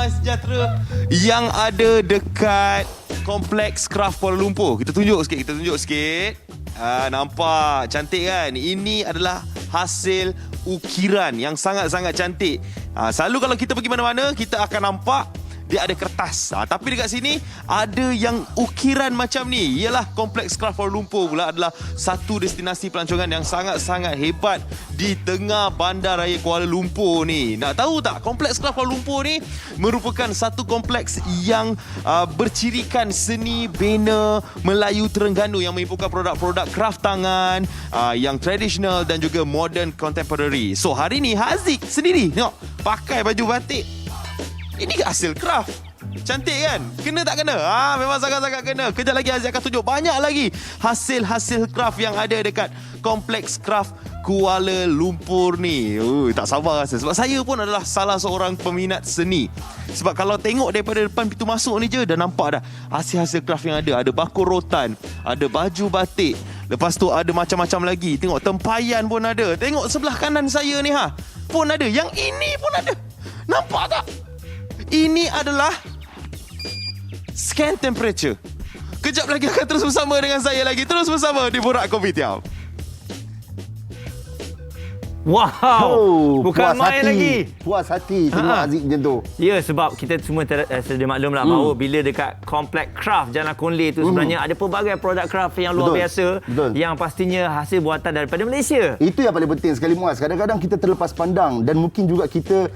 damai sejahtera yang ada dekat Kompleks Craft Kuala Lumpur. Kita tunjuk sikit. Nampak cantik kan? Ini adalah hasil ukiran yang sangat-sangat cantik. Selalu kalau kita pergi mana-mana, kita akan nampak dia ada kertas. Tapi dekat sini ada yang ukiran macam ni. Ialah Kompleks Craft Kuala Lumpur pula adalah satu destinasi pelancongan yang sangat-sangat hebat di tengah Bandaraya Kuala Lumpur ni. Nak tahu tak, Kompleks Craft Kuala Lumpur ni merupakan satu kompleks yang bercirikan seni bina Melayu Terengganu yang menghimpunkan produk-produk kraft tangan yang tradisional dan juga modern contemporary. So hari ni Haziq sendiri tengok pakai baju batik. Ini hasil craft. Cantik kan? Kena tak kena? Memang sangat-sangat kena. Kejap lagi Haziq akan tunjuk banyak lagi hasil-hasil craft yang ada dekat Kompleks Craft Kuala Lumpur ni. Tak sabar rasa. Sebab saya pun adalah salah seorang peminat seni. Sebab kalau tengok daripada depan pintu masuk ni je, dah nampak dah hasil-hasil craft yang ada. Ada bakul rotan, ada baju batik. Lepas tu ada macam-macam lagi. Tengok tempayan pun ada. Tengok sebelah kanan saya ni pun ada. Yang ini pun ada. Nampak tak? Ini adalah scan temperature. Kejap lagi akan terus bersama dengan saya lagi. Terus bersama di Borak Kopitiam. Wow, bukan main hati. lagi. Puas hati tengok Haziq macam tu. Ya, sebab kita semua sedia maklumlah bahawa bila dekat Kompleks Craft Jalan Konleh tu sebenarnya ada pelbagai produk craft yang luar biasa. Yang pastinya hasil buatan daripada Malaysia. Itu yang paling penting sekali, Muaz. Kadang-kadang kita terlepas pandang dan mungkin juga kita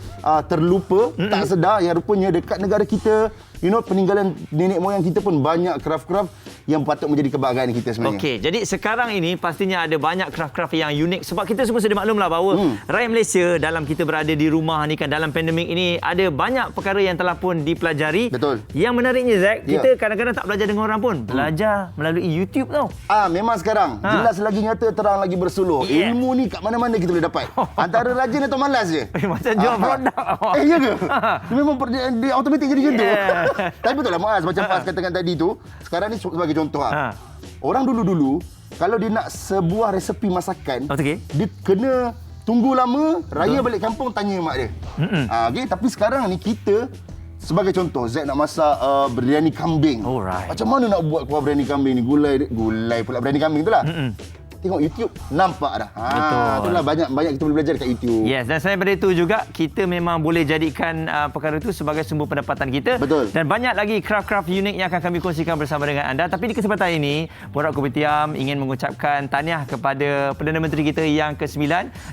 terlupa, tak sedar yang rupanya dekat negara kita, peninggalan nenek moyang kita pun banyak craft-craft yang patut menjadi kebanggaan kita sebenarnya. Okey, jadi sekarang ini pastinya ada banyak craft-craft yang unik sebab kita semua sedia maklumlah bahawa rakyat Malaysia dalam kita berada di rumah ni kan, dalam pandemik ini ada banyak perkara yang telah pun dipelajari. Betul. Yang menariknya Zack, kita kadang-kadang tak belajar dengan orang pun, belajar melalui YouTube tau. Memang sekarang jelas lagi nyata, terang lagi bersuluh. Ilmu ni kat mana-mana kita boleh dapat. Antara rajin atau malas je. Macam jual produk. Ya ke? Dia memang dia automatik jadi macam tu. Tapi betul lah Muaz, macam Muaz katakan tadi tu, sekarang ni sebagai contoh orang dulu-dulu kalau dia nak sebuah resepi masakan, dia kena tunggu lama, raya balik kampung tanya mak dia. Okay? Tapi sekarang ni kita, sebagai contoh, Zack nak masak biryani kambing. Macam mana nak buat kuah biryani kambing ni? Gulai pula biryani kambing tu lah. Tengok YouTube, nampak dah. Itulah banyak kita boleh belajar dekat YouTube. Yes, dan selain daripada itu juga, kita memang boleh jadikan perkara itu sebagai sumber pendapatan kita. Betul. Dan banyak lagi craft-craft unik yang akan kami kongsikan bersama dengan anda. Tapi di kesempatan ini, Borak Kopitiam ingin mengucapkan tahniah kepada Perdana Menteri kita yang ke-9,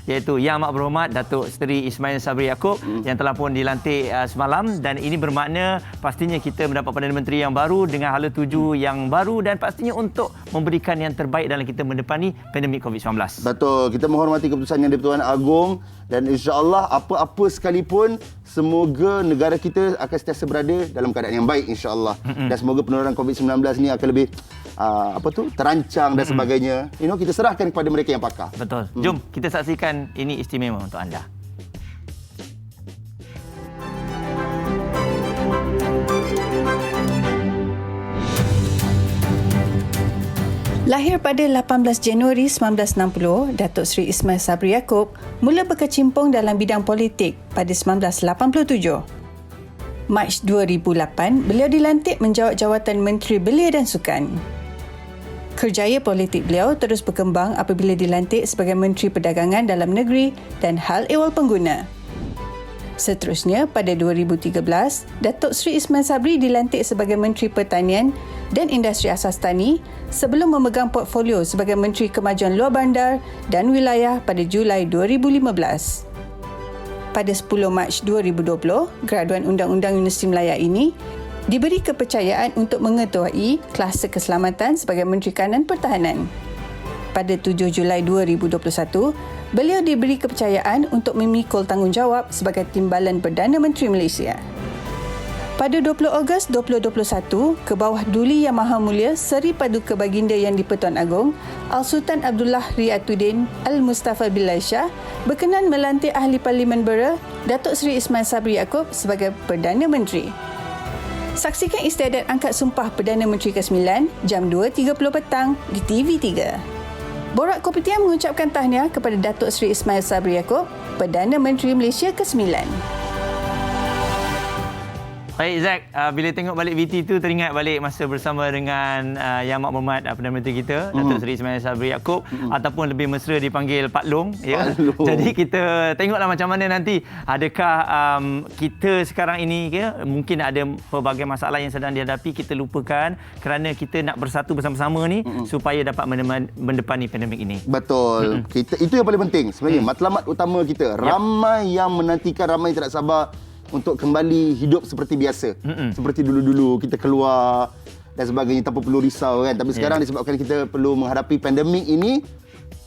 iaitu Yang Amat Berhormat Datuk Seri Ismail Sabri Yaakob yang telah pun dilantik semalam. Dan ini bermakna pastinya kita mendapat Perdana Menteri yang baru dengan hala tuju yang baru dan pastinya untuk memberikan yang terbaik dalam kita mendepani pandemik COVID-19. Betul. Kita menghormati keputusan Yang di-Pertuan Agong dan insya-Allah apa-apa sekalipun, semoga negara kita akan sentiasa berada dalam keadaan yang baik insya-Allah. Dan semoga penularan COVID-19 ni akan lebih terancang dan sebagainya. Kita serahkan kepada mereka yang pakar. Betul. Jom kita saksikan ini istimewa untuk anda. Lahir pada 18 Januari 1960, Datuk Seri Ismail Sabri Yaakob mula berkecimpung dalam bidang politik pada 1987. Mac 2008, beliau dilantik menjawat jawatan Menteri Belia dan Sukan. Kerjaya politik beliau terus berkembang apabila dilantik sebagai Menteri Perdagangan Dalam Negeri dan Hal Ehwal Pengguna. Seterusnya, pada 2013, Datuk Seri Ismail Sabri dilantik sebagai Menteri Pertanian dan Industri Asas Tani sebelum memegang portfolio sebagai Menteri Kemajuan Luar Bandar dan Wilayah pada Julai 2015. Pada 10 Mac 2020, graduan Undang-Undang Universiti Melaya ini diberi kepercayaan untuk mengetuai kluster keselamatan sebagai Menteri Kanan Pertahanan. Pada 7 Julai 2021, beliau diberi kepercayaan untuk memikul tanggungjawab sebagai Timbalan Perdana Menteri Malaysia. Pada 20 Ogos 2021, ke bawah Duli Yang Maha Mulia Seri Paduka Baginda Yang di-Pertuan Agong, Al-Sultan Abdullah Riyatuddin Al-Mustafa Bilal Shah berkenan melantik Ahli Parlimen Bera Datuk Seri Ismail Sabri Yaakob sebagai Perdana Menteri. Saksikan istiadat angkat sumpah Perdana Menteri ke-9 jam 2.30 petang di TV3. Borak Kopitiam mengucapkan tahniah kepada Datuk Seri Ismail Sabri Yaakob, Perdana Menteri Malaysia ke-9. Baik Zack, bila tengok balik VT tu teringat balik masa bersama dengan Yang Amat Berhormat Perdana Menteri kita, Datuk Seri Ismail Sabri Yaakob, ataupun lebih mesra dipanggil Pak Long. Ya. Jadi kita tengoklah macam mana nanti, adakah kita sekarang ini mungkin ada pelbagai masalah yang sedang dihadapi, kita lupakan kerana kita nak bersatu bersama-sama ni supaya dapat mendepani pandemik ini. Betul. Itu yang paling penting sebenarnya. Matlamat utama kita. Ramai yang menantikan, ramai yang tidak sabar untuk kembali hidup seperti biasa. Seperti dulu-dulu kita keluar dan sebagainya tanpa perlu risau kan. Tapi sekarang disebabkan kita perlu menghadapi pandemik ini,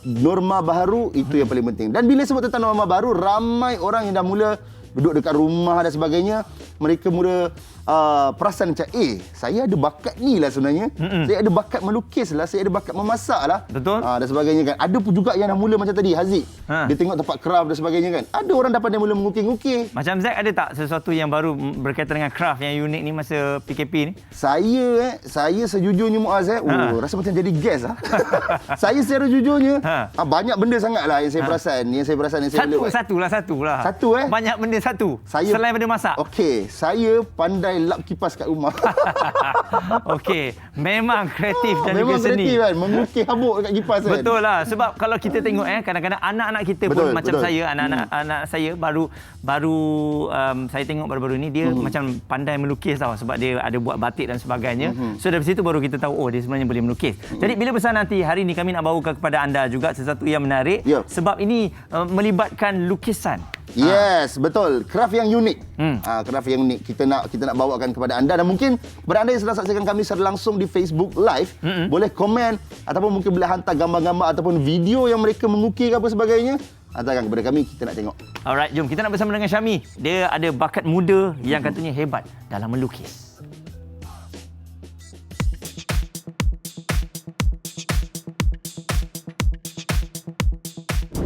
norma baru itu yang paling penting. Dan bila sebut tentang norma baru, ramai orang yang dah mula duduk dekat rumah dan sebagainya, mereka mula perasan macam saya ada bakat ni lah sebenarnya. Saya ada bakat melukis lah, saya ada bakat memasak lah. Betul. Dan sebagainya kan. Ada pun juga yang dah mula macam tadi Haziq. Dia tengok tempat craft dan sebagainya kan. Ada orang dapat dia mula mengukir-ngukir. Macam Zack, ada tak sesuatu yang baru berkaitan dengan craft yang unik ni masa PKP ni? Saya sejujurnya Muaz rasa macam jadi guest lah. Saya secara jujurnya banyak benda sangat lah yang saya perasan. Yang saya Satu lah. Satu Banyak benda satu. Selain daripada masak. Okey, saya pandai lap kipas kat rumah. Okey, memang kreatif dan memang juga seni. kreatif kan, mengukir habuk kat kipas kan. Betul lah, sebab kalau kita tengok kadang-kadang anak-anak kita pun macam saya, anak saya baru saya tengok baru-baru ni dia macam pandai melukis tau, sebab dia ada buat batik dan sebagainya. So dari situ baru kita tahu dia sebenarnya boleh melukis. Jadi bila besar nanti, hari ni kami nak bawakan kepada anda juga sesuatu yang menarik, sebab ini melibatkan lukisan. Yes, betul. Craft yang unik. Craft yang unik kita nak bawakan kepada anda, dan mungkin kepada anda yang sedang saksikan kami secara langsung di Facebook Live, boleh komen ataupun mungkin boleh hantar gambar-gambar ataupun video yang mereka mengukir apa sebagainya, hantarkan kepada kami, kita nak tengok. Alright, jom kita nak bersama dengan Syami. Dia ada bakat muda yang katanya hebat dalam melukis.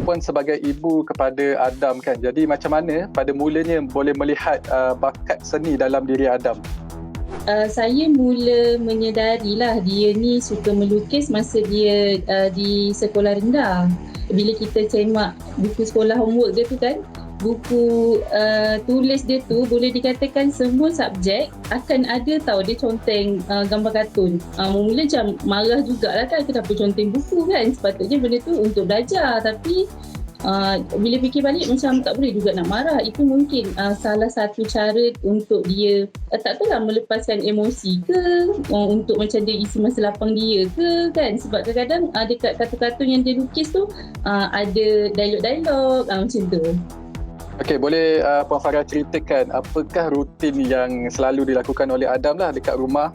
Pun sebagai ibu kepada Adam kan. Jadi macam mana pada mulanya boleh melihat bakat seni dalam diri Adam? Saya mula menyedarilah dia ni suka melukis masa dia di sekolah rendah. Bila kita cemak buku sekolah homework dia tu kan, buku tulis dia tu boleh dikatakan semua subjek akan ada tahu dia conteng gambar kartun. Mula macam marah jugalah kan, kenapa conteng buku kan, sepatutnya benda tu untuk belajar. Tapi bila fikir balik macam tak boleh juga nak marah. Itu mungkin salah satu cara untuk dia tak tahulah melepaskan emosi ke, untuk macam dia isi masa lapang dia ke kan. Sebab kadang-kadang dekat kartun-kartun yang dia lukis tu ada dialog-dialog macam tu. Okey, boleh Puan Farah ceritakan apakah rutin yang selalu dilakukan oleh Adam lah dekat rumah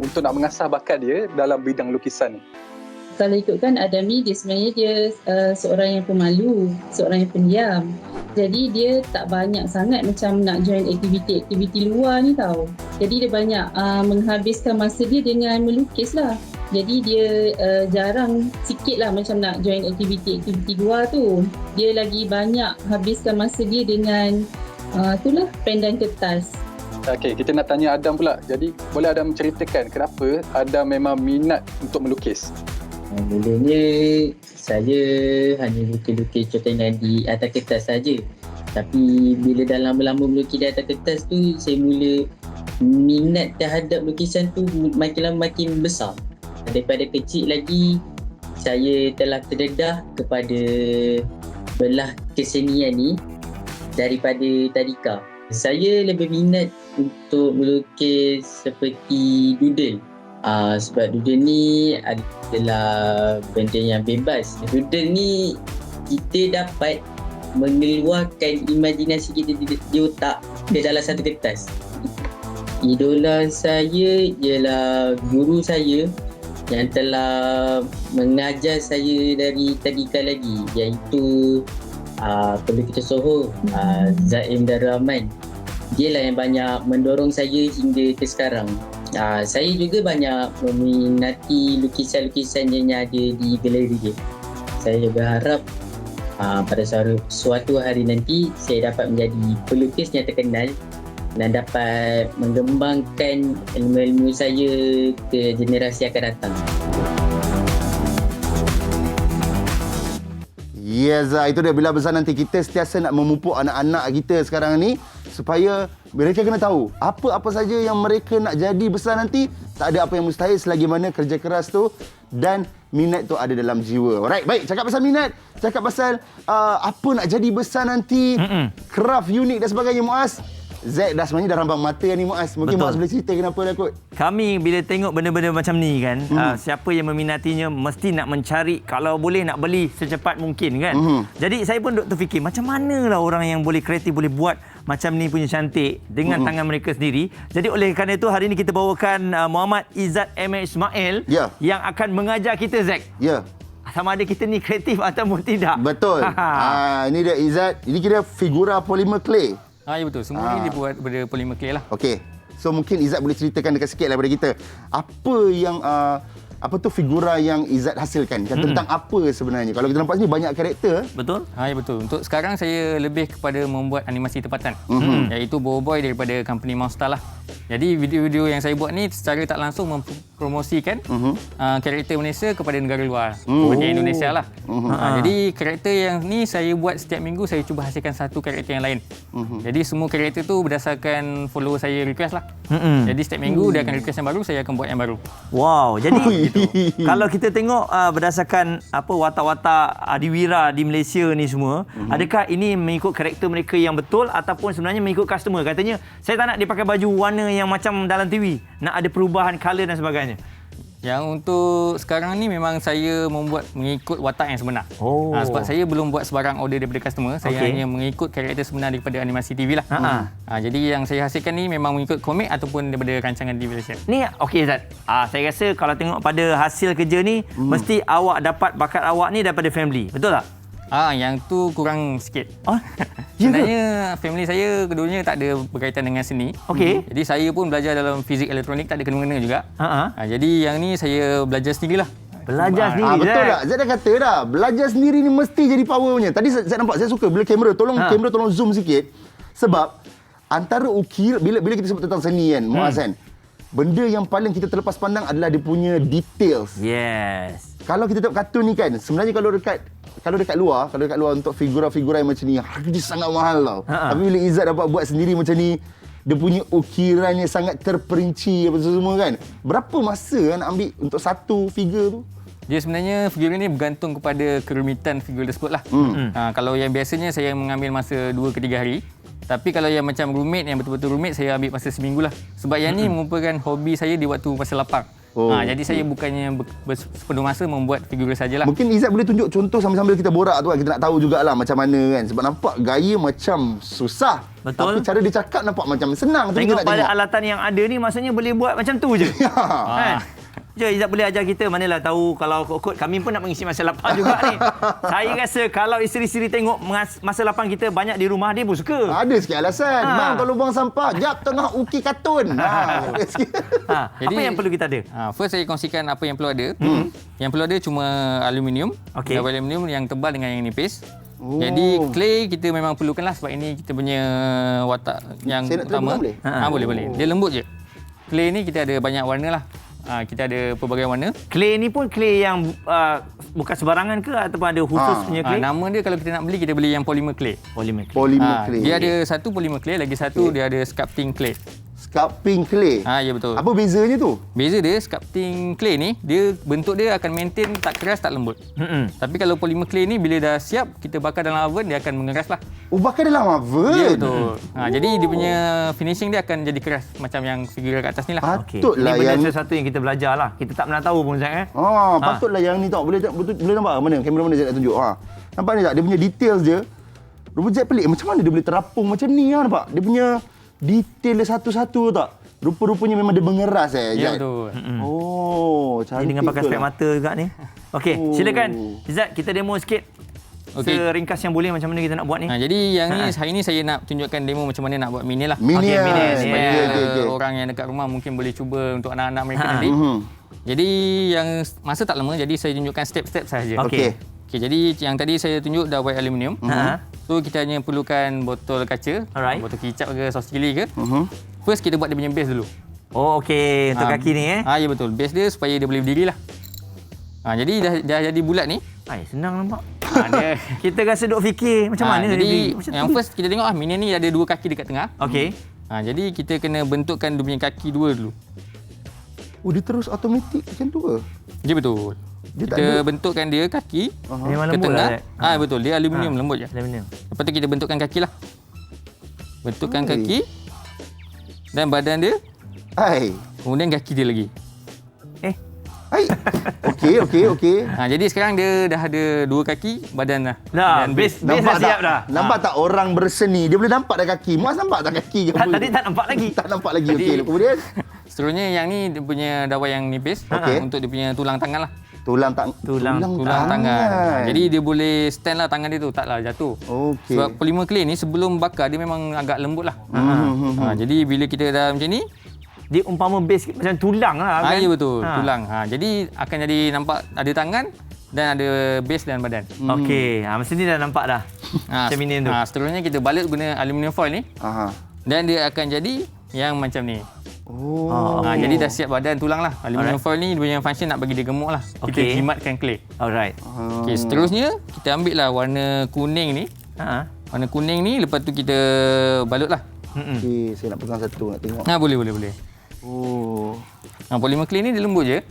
untuk nak mengasah bakat dia dalam bidang lukisan ni? Kalau ikutkan Adam ni, dia sebenarnya dia seorang yang pemalu, seorang yang pendiam. Jadi dia tak banyak sangat macam nak join aktiviti luar ni tau. Jadi dia banyak menghabiskan masa dia dengan melukis lah. Jadi dia jarang sikit lah macam nak join aktiviti luar tu. Dia lagi banyak habiskan masa dia dengan itulah pen dan kertas. Okey, kita nak tanya Adam pula. Jadi boleh Adam ceritakan kenapa Adam memang minat untuk melukis? Mulanya saya hanya lukis-lukis contengan di atas kertas saja. Tapi bila dah lama-lama melukis di atas kertas tu, saya mula minat terhadap lukisan tu makin lama makin besar. Daripada kecil lagi, saya telah terdedah kepada belah kesenian ni daripada tadika. Saya lebih minat untuk melukis seperti doodle. Sebab doodle ni adalah benda yang bebas. Doodle ni kita dapat mengeluarkan imajinasi kita di otak ke dalam satu kertas. Idola saya ialah guru saya yang telah mengajar saya dari tadika lagi, iaitu Pelukis Soho, Zaim Darul Rahman. Dia lah yang banyak mendorong saya hingga ke sekarang. Saya juga banyak meminati lukisan-lukisan yang ada di galeri dia. Saya berharap pada suatu hari nanti saya dapat menjadi pelukis yang terkenal dan dapat mengembangkan ilmu-ilmu saya ke generasi akan datang. Yes, itu dia. Bila besar nanti kita sentiasa nak memupuk anak-anak kita sekarang ni supaya mereka kena tahu apa-apa saja yang mereka nak jadi besar nanti, tak ada apa yang mustahil selagi mana kerja keras tu dan minat tu ada dalam jiwa. Alright, baik. Cakap pasal minat, cakap pasal apa nak jadi besar nanti, craft unik dan sebagainya, Muaz. Zack dah sebenarnya dah rambang mata ni, Muaz. Mungkin Muaz boleh cerita kenapa dah kot. Kami bila tengok benda-benda macam ni kan, siapa yang meminatinya mesti nak mencari, kalau boleh nak beli secepat mungkin kan. Jadi saya pun duk terfikir macam manalah orang yang boleh kreatif boleh buat macam ni punya cantik dengan tangan mereka sendiri. Jadi oleh kerana itu hari ini kita bawakan Muhammad Izzat M. Ismail yang akan mengajar kita, Zack. Ya. Sama ada kita ni kreatif ataupun tidak. Betul. Ini dia Izzat. Ini kira figura polymer clay. Ya betul. Semua ni dibuat daripada polymer clay lah. Okey. So mungkin Izzat boleh ceritakan dekat sikit daripada kita. Apa yang apa tu figura yang Izzat hasilkan? Tentang apa sebenarnya? Kalau kita nampak sini banyak karakter. Betul? Ya betul. Untuk sekarang saya lebih kepada membuat animasi tempatan. Iaitu Boboiboy daripada company Monster lah. Jadi video-video yang saya buat ni secara tak langsung mempromosikan karakter Malaysia kepada negara luar. Seperti Indonesia lah. Jadi karakter yang ni saya buat setiap minggu saya cuba hasilkan satu karakter yang lain. Jadi semua karakter tu berdasarkan follower saya request lah. Jadi setiap minggu dia akan request yang baru, saya akan buat yang baru. Wow, jadi kalau kita tengok berdasarkan apa watak-watak adiwira di Malaysia ni semua, adakah ini mengikut karakter mereka yang betul ataupun sebenarnya mengikut customer? Katanya, saya tak nak dia pakai baju warna yang macam dalam TV. Nak ada perubahan colour dan sebagainya. Yang untuk sekarang ni memang saya membuat mengikut watak yang sebenar. Sebab saya belum buat sebarang order daripada customer. Saya hanya mengikut karakter sebenar daripada animasi TV lah. Jadi yang saya hasilkan ni memang mengikut komik ataupun daripada rancangan TV Malaysia. Ni okey Zat. Saya rasa kalau tengok pada hasil kerja ni, mesti awak dapat bakat awak ni daripada family. Betul tak? Yang tu kurang sikit. Sebenarnya family saya keduanya tak ada berkaitan dengan seni. Okey. Jadi saya pun belajar dalam fizik elektronik, tak ada kena-mengena juga. Jadi yang ni saya belajar sendirilah. Belajar sendiri. Betul tak? Zack dah kata dah, belajar sendiri ni mesti jadi power punya. Tadi saya nampak, saya suka bila kamera tolong zoom sikit. Sebab antara ukir bila kita sebut tentang seni kan, Muaz kan, benda yang paling kita terlepas pandang adalah dia punya details. Yes. Kalau kita tengok kartun ni kan, sebenarnya kalau dekat luar untuk figura-figura yang macam ni, harga dia sangat mahal tau. Tapi bila Izzat dapat buat sendiri macam ni, dia punya ukirannya sangat terperinci apa semua kan. Berapa masa nak ambil untuk satu figure tu? Dia sebenarnya figura ni bergantung kepada kerumitan figura tersebut lah. Kalau yang biasanya saya mengambil masa 2 ke 3 hari. Tapi kalau yang macam rumit, yang betul-betul rumit, saya ambil masa seminggu lah. Sebab yang ni merupakan hobi saya di waktu masa lapang. Jadi saya bukannya sepenuh masa membuat figura sajalah. Mungkin Izzat boleh tunjuk contoh sambil-sambil kita borak tu kan. Kita nak tahu jugalah macam mana kan. Sebab nampak gaya macam susah. Betul. Tapi cara dia cakap nampak macam senang. Tengok pada alatan yang ada ni, maksudnya boleh buat macam tu je. Kan? Izzat boleh ajar kita, manalah tahu kalau kot kami pun nak mengisi masa lapang juga ni. Saya rasa kalau isteri-isteri tengok masa lapang kita banyak di rumah, dia pun suka. Ada sikit alasan. Bang, kalau buang sampah, jap tengah ukir kartun. Apa yang perlu kita ada? First saya kongsikan apa yang perlu ada. Yang perlu ada cuma aluminium. Aluminium yang tebal dengan yang nipis. Jadi clay kita memang perlukan lah sebab ini kita punya watak yang utama. Boleh. Dia lembut je. Clay ni kita ada banyak warna lah. Kita ada pelbagai warna. Clay ni pun clay yang bukan sebarangan ke ataupun ada khusus punya clay? Nama dia kalau kita nak beli, kita beli yang polymer clay. Polymer clay. Dia ada satu polymer clay, lagi satu dia ada sculpting clay. Sculpting clay? Ya betul. Apa bezanya tu? Beza dia, sculpting clay ni, dia bentuk dia akan maintain tak keras, tak lembut. Tapi kalau polymer clay ni, bila dah siap, kita bakar dalam oven, dia akan mengeras lah. Bakar dalam oven? Ya betul. Jadi dia punya finishing dia akan jadi keras macam yang figura kat atas ni lah. Patutlah ini benda sesuatu yang kita belajar lah. Kita tak pernah tahu pun Zak. Patutlah yang ni tau. Boleh nampak mana? Kamera mana Zak nak tunjuk? Nampak ni tak? Dia punya details je. Rupa Zak pelik. Macam mana dia boleh terapung macam ni? Nampak? Dia punya detail dia satu-satu tak? Rupa-rupanya memang dia mengeras Ya betul. Cantik. Ini dengan pakai spek mata juga ni. Okey, silakan Izzat, kita demo sikit. Seringkas yang boleh macam mana kita nak buat ni. Jadi yang ni hari ni saya nak tunjukkan demo macam mana nak buat mini lah. Mini supaya orang yang dekat rumah mungkin boleh cuba untuk anak-anak mereka nanti. Jadi yang masa tak lama, jadi saya tunjukkan step-step sahaja. Okey. Jadi yang tadi saya tunjuk dah white aluminium. So kita hanya perlukan botol kaca, botol kicap ke sos cili ke. First kita buat dia punya base dulu. Okey, untuk kaki ni ya betul. Base dia supaya dia boleh berdiri lah. Jadi dah jadi bulat ni. Senang nampak. Dia Kita rasa duk fikir macam mana dia jadi beli. Macam yang tu. first kita tengok minion ni ada 2 kaki dekat tengah. Okey. Jadi kita kena bentukkan dia punya kaki 2 dulu. Oh, dia terus automatik macam tu ke? Ya betul. Dia tak Kita ada. bentukkan dia kaki Memang ke lembut tengah. lah. Betul, dia aluminium lembut je. Aluminium. Lepas tu kita bentukkan kaki lah. Bentukkan Oi. kaki dan badan dia, Hai. kemudian kaki dia lagi. Hai. Okey. Jadi sekarang dia dah ada 2 kaki, badan dah. Dah, Dan base dah siap dah. Nampak tak orang berseni? Dia boleh nampak dah kaki. Muaz nampak tak kaki? Tadi tak nampak lagi. Tak nampak lagi. Jadi- Okey, kemudian Seterusnya yang ni dia punya dawai yang nipis Okey. untuk dia punya tulang tangan lah. tulang Tulang Tangan. Jadi dia boleh stand lah tangan dia tu, taklah jatuh. Okey. Sebab polymer clay ni sebelum bakar dia memang agak lembut lah. Jadi bila kita dah macam ni, Dia umpama base macam tulang lah kan. ya betul, tulang. Jadi akan jadi nampak ada tangan dan ada base dan badan. Okey, masa ni dah nampak dah. Macam minion tu. Seterusnya kita balut guna aluminium foil ni Aha. dan dia akan jadi yang macam ni. Oh. Jadi dah siap badan tulang lah. Aluminium foil ni dia punya function nak bagi dia gemuk lah. Kita Okey. jimatkan clay. Alright. Okey, seterusnya kita ambil lah warna kuning ni. Warna kuning ni lepas tu kita balut lah. Okey, saya nak pegang satu nak tengok. Boleh. Oh. Polymer clay ni dia lembut je.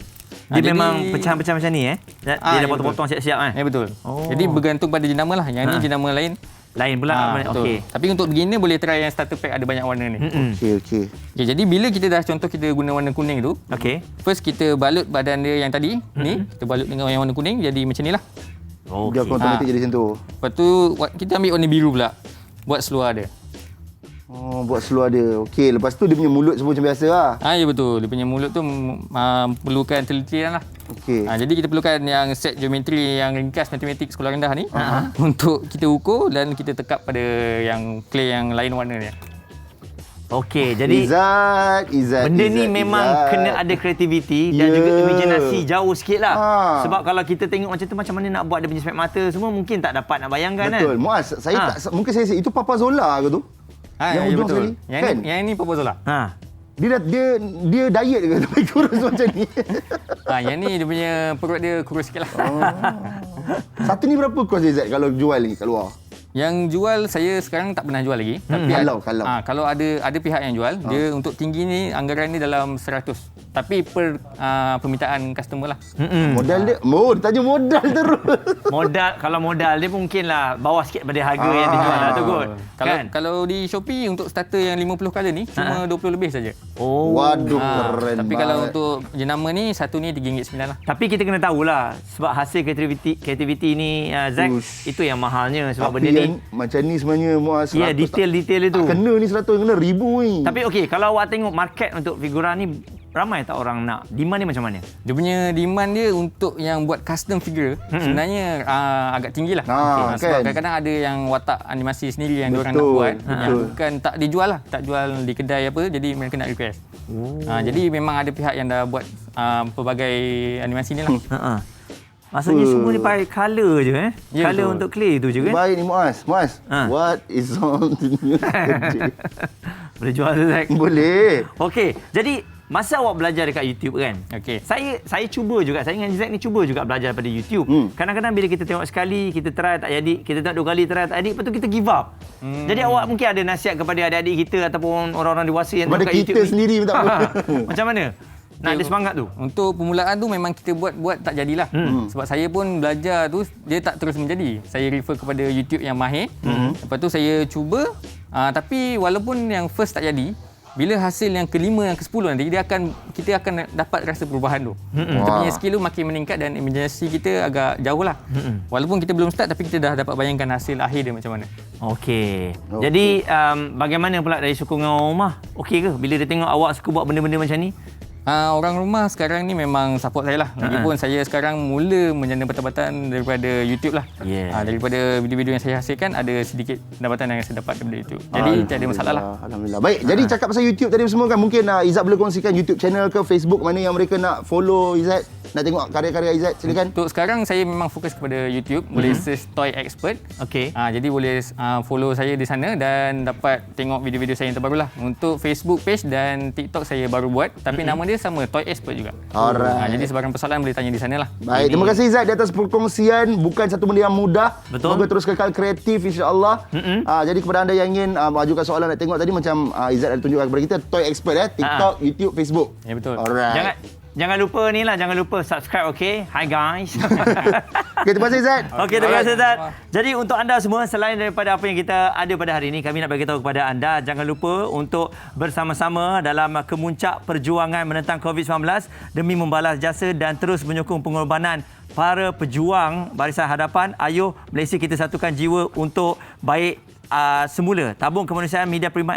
Dia memang pecah-pecah macam ni Dia dah ya potong-potong siap-siap kan. Ya betul. Oh. Jadi bergantung pada jenama lah. Yang ni jenama lain. Lain pula. Betul. Okey. Tapi untuk beginner boleh try yang starter pack ada banyak warna ni. Okey. Okay, jadi bila kita dah contoh kita guna warna kuning tu, Okey. first kita balut badan dia yang tadi ni, kita balut dengan yang warna kuning jadi macam ni lah. Dia akan automatik jadi macam tu. Lepas tu kita ambil warna biru pula buat seluar dia. Oh, buat seluar dia. Okey, lepas tu dia punya mulut semua macam biasa lah. Ya betul. Dia punya mulut tu perlukan telitian lah. Okey. Jadi kita perlukan yang set geometri yang ringkas matematik sekolah rendah ni untuk kita ukur dan kita tekap pada yang clay yang lain warna dia. Okey, jadi Izzat. benda ni memang kena ada kreativiti dan juga imaginasi jauh sikit lah. Sebab kalau kita tengok macam tu, macam mana nak buat dia punya spek mata semua mungkin tak dapat nak bayangkan Betul. kan. Muaz, saya tak mungkin saya itu Papa Zola ke tu? Yang ujung betul. sekali. Kan? Yang ni proposal lah. Dia diet ke tapi kurus macam ni. Yang ni dia punya perut dia kurus sikit lah. Satu ni berapa kos Izzat kalau jual ni kat luar? Yang jual saya sekarang tak pernah jual lagi. Tapi kalau ada pihak yang jual, dia untuk tinggi ni anggaran ni dalam 100. Tapi per permintaan customer lah. Modal dia, dia tanya modal terus. Kalau modal dia mungkinlah bawah sikit pada harga yang dijual lah tu kot. Kalau di Shopee untuk starter yang 50 color ni cuma 20 lebih saja. Waduh, keren Tapi banget. kalau untuk jenama ni satu ni RM3.9 lah. Tapi kita kena tahulah sebab hasil kreativiti ni Zack, itu yang mahalnya sebab Tapi benda ni macam ni sebenarnya Muaz. ya, detail-detail itu. Kena ni 100, kena ribu ni. Tapi okey, kalau awak tengok market untuk figura ni, ramai tak orang nak? Demand dia macam mana? Dia punya demand dia untuk yang buat custom figure sebenarnya agak tinggi lah. Sebab kan? kadang-kadang ada yang watak animasi sendiri yang diorang nak Betul, buat yang betul. bukan tak dijual lah, tak jual di kedai apa, jadi mereka nak request. Jadi memang ada pihak yang dah buat pelbagai animasi ni lah. Maksudnya semua ni pakai colour je Ya, colour betul. untuk clay tu je kan? Baik ni Muaz. What is on the news today? Boleh jual tu Zack? Boleh. Okey, jadi masa awak belajar dekat YouTube kan? Okey. Saya cuba juga, saya dengan Zack ni cuba juga belajar pada YouTube. Kadang-kadang bila kita tengok sekali, kita try tak jadi, kita tengok 2 kali try tak jadi, lepas tu kita give up. Jadi awak mungkin ada nasihat kepada adik-adik kita ataupun orang-orang dewasa yang Kepada tengok kat kita YouTube sendiri pun tak apa. Macam mana? Nak ada semangat tu? Untuk permulaan tu memang kita buat tak jadilah. Sebab saya pun belajar tu dia tak terus menjadi. Saya refer kepada YouTube yang mahir. Lepas tu saya cuba tapi walaupun yang first tak jadi, bila hasil yang kelima, yang ke-10 nanti kita akan dapat rasa perubahan tu. Kita punya skill tu makin meningkat dan imaginasi kita agak jauh lah. Walaupun kita belum start tapi kita dah dapat bayangkan hasil akhir dia macam mana. Okey. Jadi bagaimana pula dari sokongan orang rumah? Okey ke bila dia tengok awak suka buat benda-benda macam ni? Orang rumah sekarang ni memang support saya lah. Lagipun saya sekarang mula menjana pendapatan daripada YouTube lah. Daripada video-video yang saya hasilkan ada sedikit pendapatan yang saya dapat daripada YouTube. Jadi tak ada masalah lah. Alhamdulillah. Baik, jadi cakap pasal YouTube tadi semua kan, mungkin Izzat boleh kongsikan YouTube channel ke Facebook mana yang mereka nak follow Izzat, nak tengok karya-karya Izzat, silakan. Untuk sekarang saya memang fokus kepada YouTube. Boleh search Toy Expert. Okey. Jadi boleh follow saya di sana dan dapat tengok video-video saya yang terbaru lah. Untuk Facebook page dan TikTok saya baru buat tapi nama dia dia sama toy expert juga. Alright. Jadi sebarang persoalan boleh tanya di sana lah. Baik, terima kasih Izzat di atas perkongsian. Bukan satu benda yang mudah. Betul. Semoga terus kekal kreatif insya-Allah. Jadi kepada anda yang ingin ajukan soalan nak tengok tadi macam Izzat ada tunjukkan kepada kita toy expert TikTok, YouTube, Facebook. Ya betul. Alright. Jangan lupa ni lah, jangan lupa subscribe, okey? Hi guys. Okay, terima kasih Izzat. Okey, terima kasih Zat. Jadi untuk anda semua, selain daripada apa yang kita ada pada hari ini, kami nak bagi tahu kepada anda, jangan lupa untuk bersama-sama dalam kemuncak perjuangan menentang COVID-19 demi membalas jasa dan terus menyokong pengorbanan para pejuang Barisan Hadapan. Ayo Malaysia kita satukan jiwa untuk baik semula. Tabung Kemanusiaan Media Prima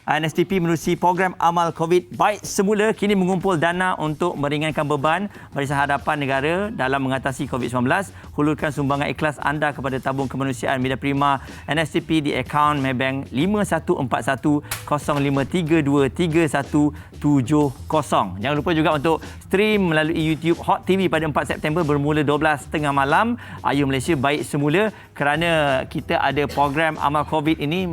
NSTP menerusi program amal COVID baik semula kini mengumpul dana untuk meringankan beban Barisan Hadapan Negara dalam mengatasi COVID-19. Hulurkan sumbangan ikhlas anda kepada Tabung Kemanusiaan Media Prima NSTP di akaun Maybank 5141-053231770. Jangan lupa juga untuk stream melalui YouTube Hot TV pada 4 September bermula 12.30 malam. Ayo Malaysia baik semula kerana kita ada program amal COVID ini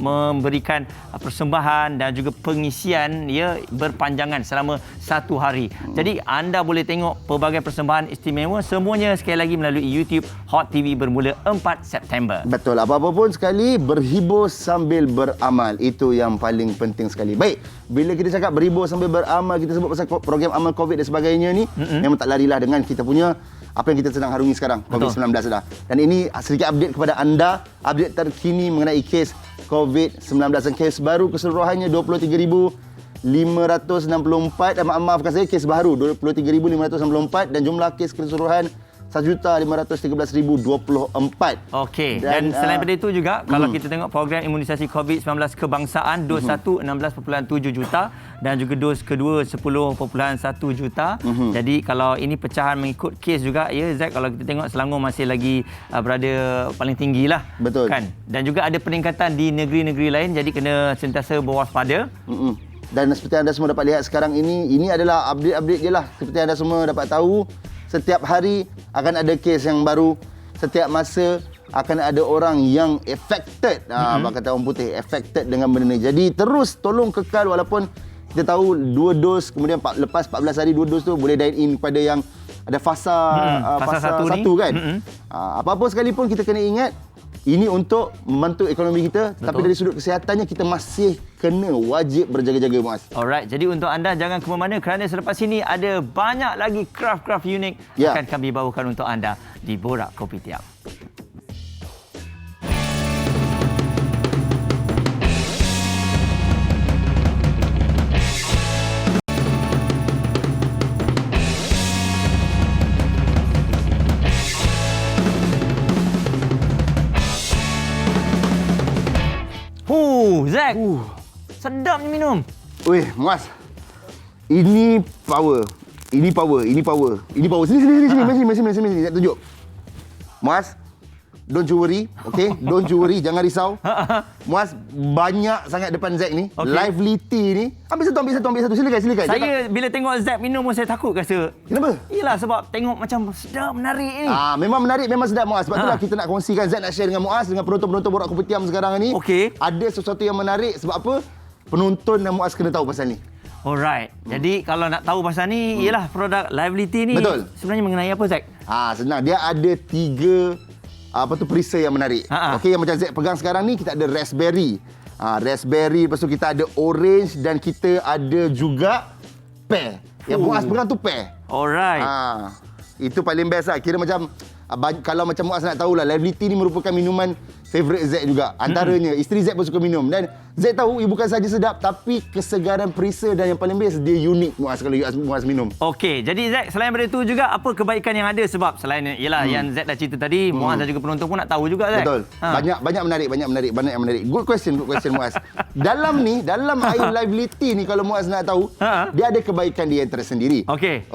memberikan persembahan dan juga pengisian berpanjangan selama 1 hari. Jadi anda boleh tengok pelbagai persembahan istimewa semuanya sekali lagi melalui YouTube Hot TV bermula 4 September. Betul. Apa-apa pun sekali berhibur sambil beramal. Itu yang paling penting sekali. Baik, bila kita cakap berhibur sambil beramal, kita sebut pasal program amal COVID dan sebagainya ni, memang tak larilah dengan kita punya apa yang kita sedang harungi sekarang, COVID-19 dah. Dan ini sedikit update kepada anda, update terkini mengenai kes COVID-19 dan kes baru keseluruhannya 23,564. Maafkan saya, kes baru 23,564 dan jumlah kes keseluruhan 1,513,024. Okey. Dan selain daripada itu juga, kalau kita tengok program imunisasi COVID-19 kebangsaan, dos 1 16.7 juta dan juga dos kedua 10.1 juta. Jadi kalau ini pecahan mengikut kes juga, ya Zack, kalau kita tengok Selangor masih lagi berada paling tinggi lah. Betul. Kan? Dan juga ada peningkatan di negeri-negeri lain, jadi kena sentiasa berwaspada. Dan seperti anda semua dapat lihat sekarang ini adalah update-update je lah. Seperti anda semua dapat tahu, setiap hari akan ada kes yang baru. Setiap masa akan ada orang yang affected. Kata orang putih, affected dengan benda ni. Jadi terus tolong kekal walaupun kita tahu 2 dos, kemudian lepas 14 hari 2 dos tu boleh dine in pada yang ada fasa 1 kan. Apa-apa sekalipun kita kena ingat, ini untuk membantu ekonomi kita. Betul. Tapi dari sudut kesehatannya kita masih kena wajib berjaga-jaga, Muaz. Alright, jadi untuk anda jangan ke mana-mana kerana selepas ini ada banyak lagi craft-craft unik akan kami bawakan untuk anda di Borak Kopitiam. Zack, sedapnya minum. Weh, Muaz. Ini power. Ini power. Sini. Nak tunjuk. Muaz, don't you worry, okay? Don't you worry, jangan risau. Muaz, banyak sangat depan Zack ni. Okay. Lively tea ni. Ambil satu. Silakan. Saya bila tengok Zack minum pun saya takut rasa. Kenapa? Yelah, sebab tengok macam sedap, menarik ni. Memang menarik, memang sedap, Muaz. Sebab itulah kita nak kongsikan, Zack nak share dengan Muaz, dengan penonton-penonton Borak Kopitiam sekarang ni. Okey. Ada sesuatu yang menarik. Sebab apa? Penonton dan Muaz kena tahu pasal ni. Alright. Jadi kalau nak tahu pasal ni, ialah produk Lively Tea ni. Betul. Sebenarnya mengenai apa, Zack? Senang. Dia ada 3 perisai yang menarik. Okey, yang macam Zack pegang sekarang ni, kita ada raspberry. Raspberry, lepas tu kita ada orange dan kita ada juga pear. Yang Muaz pegang tu pear. Alright. Itu paling best lah. Kira macam kalau macam Muaz nak tahulah, Lively Tea ni merupakan minuman favourite Zack juga. Antaranya, isteri Zack pun suka minum. Dan Zack tahu, ia bukan saja sedap, tapi kesegaran perisa dan yang paling best, dia unik Muaz kalau Muaz minum. Okey, jadi Zack, selain daripada itu juga, apa kebaikan yang ada? Sebab selain yang Zack dah cerita tadi, Muaz dan juga penonton pun nak tahu juga, Zack. Betul. Banyak menarik. Good question Muaz. dalam air Lively Tea ni, kalau Muaz nak tahu, dia ada kebaikan dia yang tersendiri. Okey.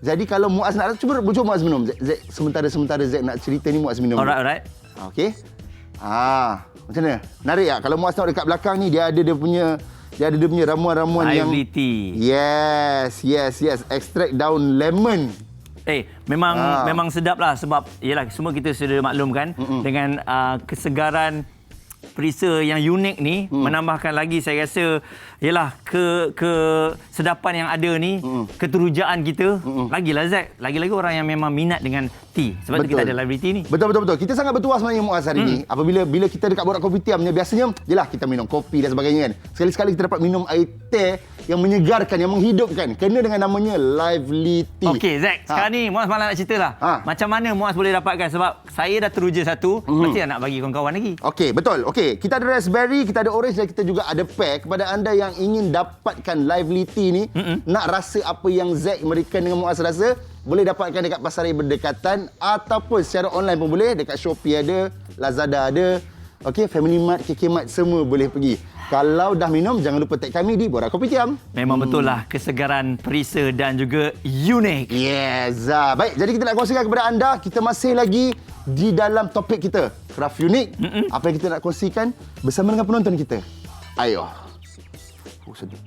Jadi kalau Muaz nak, cuba Muaz minum. Zack, sementara Zack nak cerita ni, Muaz minum. Alright. Okey. Macam mana? Menarik tak? Kalau Muaz tengok dekat belakang ni, dia ada dia punya ramuan-ramuan yang Lively Tea. Yes. Extract daun lemon. Memang sedap lah sebab semua kita sudah maklum kan dengan kesegaran perisa yang unik ni menambahkan lagi saya rasa ialah kesedapan yang ada ni, keterujaan kita. Lagilah Zack, lagi-lagi orang yang memang minat dengan tea. Sebab tu kita ada live tea ni. Betul. Kita sangat bertuah sebenarnya Muaz hari ni. Apabila kita dekat borak kopi tiam ni, biasanya jelah kita minum kopi dan sebagainya kan. Sekali-sekali kita dapat minum air teh yang menyegarkan, yang menghidupkan. Kena dengan namanya Lively Tea. Okey Zack, sekarang ni Muaz malah nak cerita lah. Macam mana Muaz boleh dapatkan, sebab saya dah teruja satu, mesti nak bagi kawan-kawan lagi. Okey, betul. Okey, kita ada raspberry, kita ada orange dan kita juga ada pear. Kepada anda yang ingin dapatkan Lively Tea ni, nak rasa apa yang Zack memberikan dengan Muaz rasa, boleh dapatkan dekat pasar yang berdekatan ataupun secara online pun boleh. Dekat Shopee ada, Lazada ada. Okey, Family Mart, KK Mart semua boleh pergi. Kalau dah minum, jangan lupa tag kami di Borak Kopi Tiam. Memang betul lah kesegaran perisa dan juga unik. Yes. Baik, jadi kita nak kongsikan kepada anda, kita masih lagi di dalam topik kita, craft unik. Apa yang kita nak kongsikan bersama dengan penonton kita. Ayo. Sedih.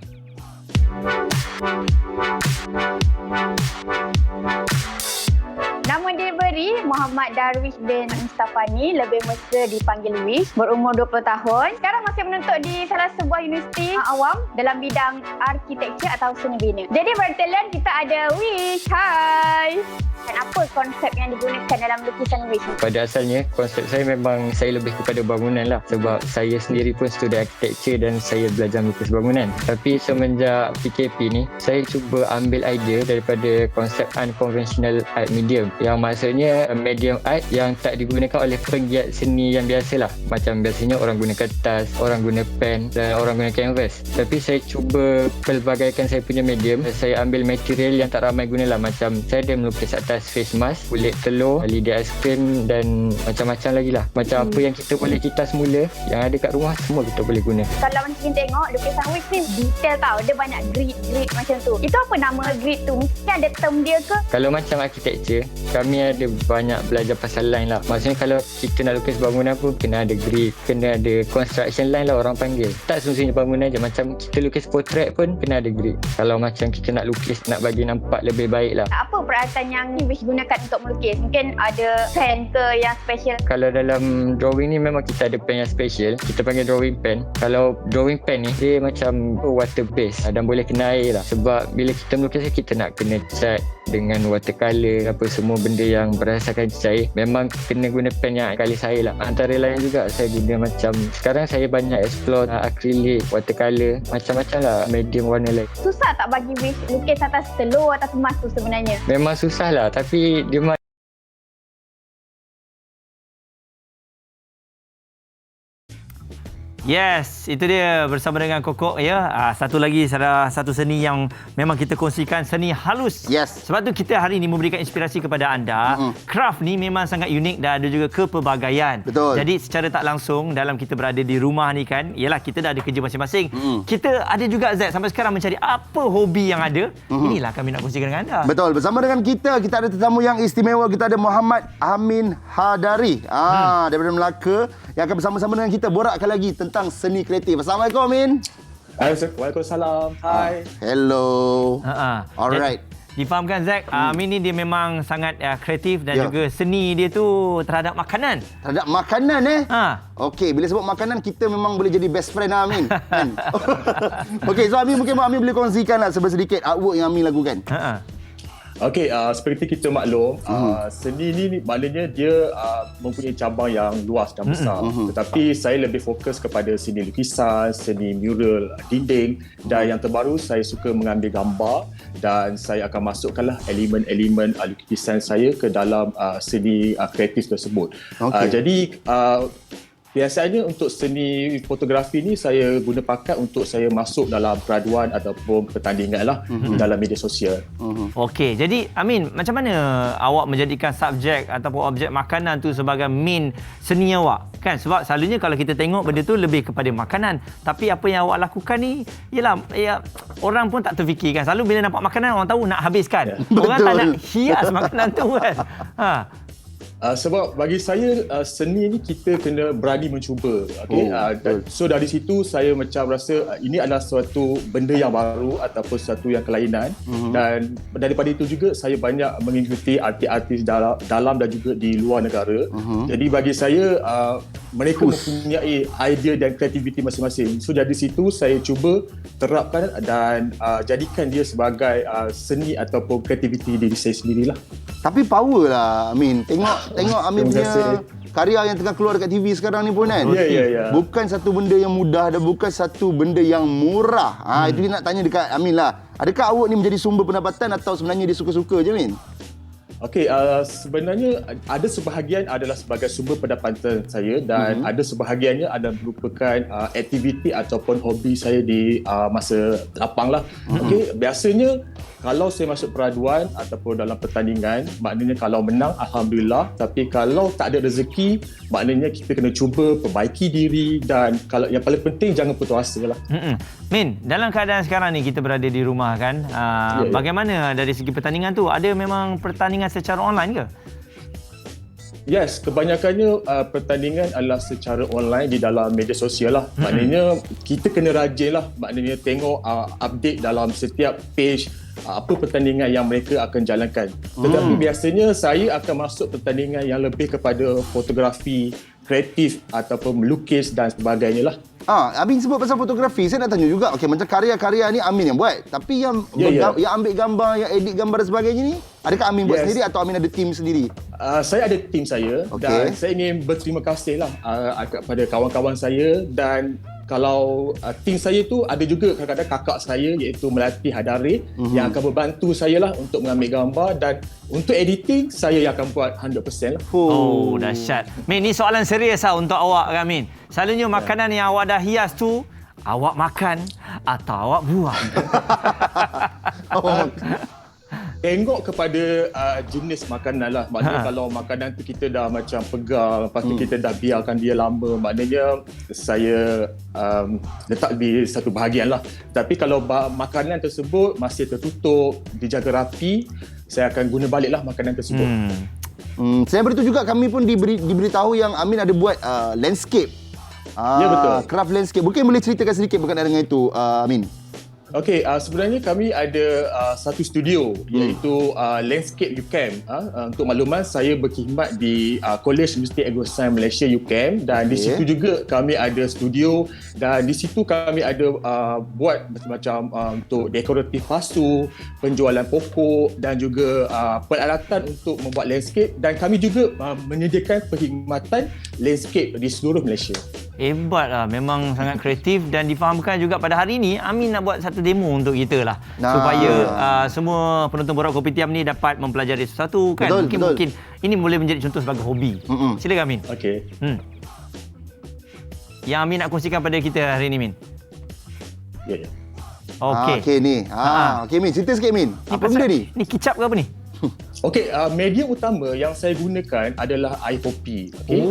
Nama delivery Muhammad Darwish bin Mustafani, lebih mesra dipanggil Wish, berumur 20 tahun. Sekarang masih menuntut di salah sebuah universiti awam dalam bidang arkitektur atau seni bina. Jadi bertalent kita ada Wish. Hai. Dan apa konsep yang digunakan dalam lukisan Wish? Pada asalnya, konsep saya memang saya lebih kepada bangunan lah. Sebab saya sendiri pun student arkitektur dan saya belajar melukis bangunan. Tapi semenjak PKP ni, saya cuba ambil idea daripada konsep unconventional art medium. Yang maksudnya medium art yang tak digunakan oleh penggiat seni yang biasalah. Macam biasanya orang guna kertas, orang guna pen dan orang guna canvas. Tapi saya cuba pelbagaikan saya punya medium. Saya ambil material yang tak ramai guna lah. Macam saya ada melukis atas face mask, kulit telur, lidah aiskrim dan macam-macam lagi lah. Macam apa yang kita boleh kitas semula, yang ada kat rumah semua kita boleh guna. Kalau macam tengok lukisan Wish ni detail tau. Dia banyak grid macam tu. Itu apa nama grid tu? Mesti ada term dia ke? Kalau macam arkitektur, kami ada banyak belajar pasal line lah. Maksudnya kalau kita nak lukis bangunan pun kena ada grid, kena ada construction line lah orang panggil. Tak semestinya bangunan je. Macam kita lukis portrait pun kena ada grid. Kalau macam kita nak lukis, nak bagi nampak lebih baik lah. Apa peralatan yang Wish gunakan untuk melukis? Mungkin ada pen ke yang special? Kalau dalam drawing ni memang kita ada pen yang special. Kita panggil drawing pen. Kalau drawing pen ni, dia macam water based dan boleh kena air lah. Sebab bila kita melukis, kita nak kena cat dengan watercolor, apa semua benda yang berdasarkan cair. Memang kena guna pen yang kalis air lah. Antara lain juga saya guna macam, sekarang saya banyak explore akrilik, watercolor, macam-macam lah medium warna lain. Susah tak bagi Wish lukis atas telur atau emas tu sebenarnya? Memang susah lah, tapi dia Yes, itu dia bersama dengan Kokok ya. Satu lagi satu seni yang memang kita kongsikan, seni halus. Yes. Sebab tu kita hari ini memberikan inspirasi kepada anda. Craft ni memang sangat unik dan ada juga kepelbagaian. Betul. Jadi secara tak langsung dalam kita berada di rumah ni kan, ialah kita dah ada kerja masing-masing. Kita ada juga Zack sampai sekarang mencari apa hobi yang ada. Inilah kami nak kongsikan dengan anda. Betul. Bersama dengan kita ada tetamu yang istimewa. Kita ada Muhammad Amin Hadari daripada Melaka yang akan bersama-sama dengan kita borakkan lagi tentang seni kreatif. Assalamualaikum Amin. Waalaikumsalam. Hai. Hello. Alright. Difahamkan Zack, Amin ni dia memang sangat kreatif dan juga seni dia tu terhadap makanan. Terhadap makanan Okey, bila sebut makanan kita memang boleh jadi best friend Amin. Kan? Okey, so Amin mungkin Amin boleh kongsikanlah sedikit artwork yang Amin lakukan. Okey, seperti kita maklum, seni ni maknanya dia mempunyai cabang yang luas dan besar. Tetapi saya lebih fokus kepada seni lukisan, seni mural, dinding, dan yang terbaru saya suka mengambil gambar dan saya akan masukkanlah elemen-elemen lukisan saya ke dalam seni kreatif tersebut. Jadi biasanya untuk seni fotografi ni saya guna pakat untuk saya masuk dalam peraduan ataupun pertandingan lah dalam media sosial. Okey, jadi Amin, macam mana awak menjadikan subjek ataupun objek makanan tu sebagai main seni awak? Kan sebab selalunya kalau kita tengok benda tu lebih kepada makanan. Tapi apa yang awak lakukan ni ialah orang pun tak terfikir kan. Selalu bila nampak makanan orang tahu nak habiskan. Orang tak nak hias makanan tu kan. Sebab bagi saya seni ni kita kena berani mencuba. So dari situ saya macam rasa ini adalah suatu benda yang baru ataupun suatu yang kelainan. Dan daripada itu juga saya banyak mengikuti artis-artis dalam dan juga di luar negara. Jadi bagi saya mereka mempunyai idea dan kreativiti masing-masing. So dari situ saya cuba terapkan dan jadikan dia sebagai seni ataupun kreativiti diri saya sendirilah. Tapi power lah Amin. Tengok Amin punya karya yang tengah keluar dekat TV sekarang ni pun kan. Ya. Bukan satu benda yang mudah dan bukan satu benda yang murah. Itu dia nak tanya dekat Amin lah. Adakah awak ni menjadi sumber pendapatan atau sebenarnya dia suka-suka je Amin? Okey, sebenarnya ada sebahagian adalah sebagai sumber pendapatan saya dan ada sebahagiannya adalah merupakan aktiviti ataupun hobi saya di masa lapang lah. Okey, biasanya kalau saya masuk peraduan ataupun dalam pertandingan, maknanya kalau menang alhamdulillah, tapi kalau tak ada rezeki, maknanya kita kena cuba perbaiki diri dan kalau yang paling penting jangan putus asa lah. Min, dalam keadaan sekarang ni kita berada di rumah kan, bagaimana dari segi pertandingan tu? Ada memang pertandingan secara online ke? Yes, kebanyakannya pertandingan adalah secara online di dalam media sosial lah. Maknanya kita kena rajin lah. Maknanya tengok update dalam setiap page apa pertandingan yang mereka akan jalankan. Tetapi biasanya saya akan masuk pertandingan yang lebih kepada fotografi, kreatif ataupun melukis dan sebagainya lah. Amin sebut pasal fotografi, saya nak tanya juga. Okey, macam karya-karya ni Amin yang buat. Tapi yang yang ambil gambar, yang edit gambar dan sebagainya ni, adakah Amin buat sendiri atau Amin ada tim sendiri? Saya ada tim saya dan saya ingin berterima kasih lah kepada kawan-kawan saya dan kalau tim saya tu ada juga kadang-kadang kakak saya iaitu Melati Hadari yang akan membantu saya lah untuk mengambil gambar dan untuk editing saya yang akan buat 100% lah. Oh, dahsyat. Min, ni soalan serius lah untuk awak kan Min. Selalunya makanan yang awak dah hias tu awak makan atau awak buang? Tengok kepada jenis makanan lah. Maknanya kalau makanan tu kita dah macam pegang, lepas tu kita dah biarkan dia lama, maknanya saya letak di satu bahagian lah. Tapi kalau makanan tersebut masih tertutup, dijaga rapi, saya akan guna balik lah makanan tersebut. Saya beritahu juga kami pun diberitahu yang Amin ada buat landscape. Ya betul. Craft landscape. Mungkin boleh ceritakan sedikit berkenaan dengan itu Amin? Okey, sebenarnya kami ada satu studio iaitu Landscape UCAM. Untuk makluman, saya berkhidmat di College Universiti Agrosains Malaysia UCAM dan di situ juga kami ada studio dan di situ kami ada buat macam-macam untuk dekoratif pasu, penjualan pokok dan juga peralatan untuk membuat landscape dan kami juga menyediakan perkhidmatan landscape di seluruh Malaysia. Hebat lah, memang sangat kreatif dan difahamkan juga pada hari ini Amin nak buat satu demo untuk kita lah supaya semua penonton Borak Kopi Tiam ni dapat mempelajari sesuatu kan. Mungkin ini boleh menjadi contoh sebagai hobi. Silakan Amin. Okey. Yang Amin nak kongsikan pada kita hari ini Min. Ya. Okey. Okey ni. Okey Min, cerita sikit Min. Apa benda ni? Ni kicap ke apa ni? Okey, medium utama yang saya gunakan adalah air kopi. Okey.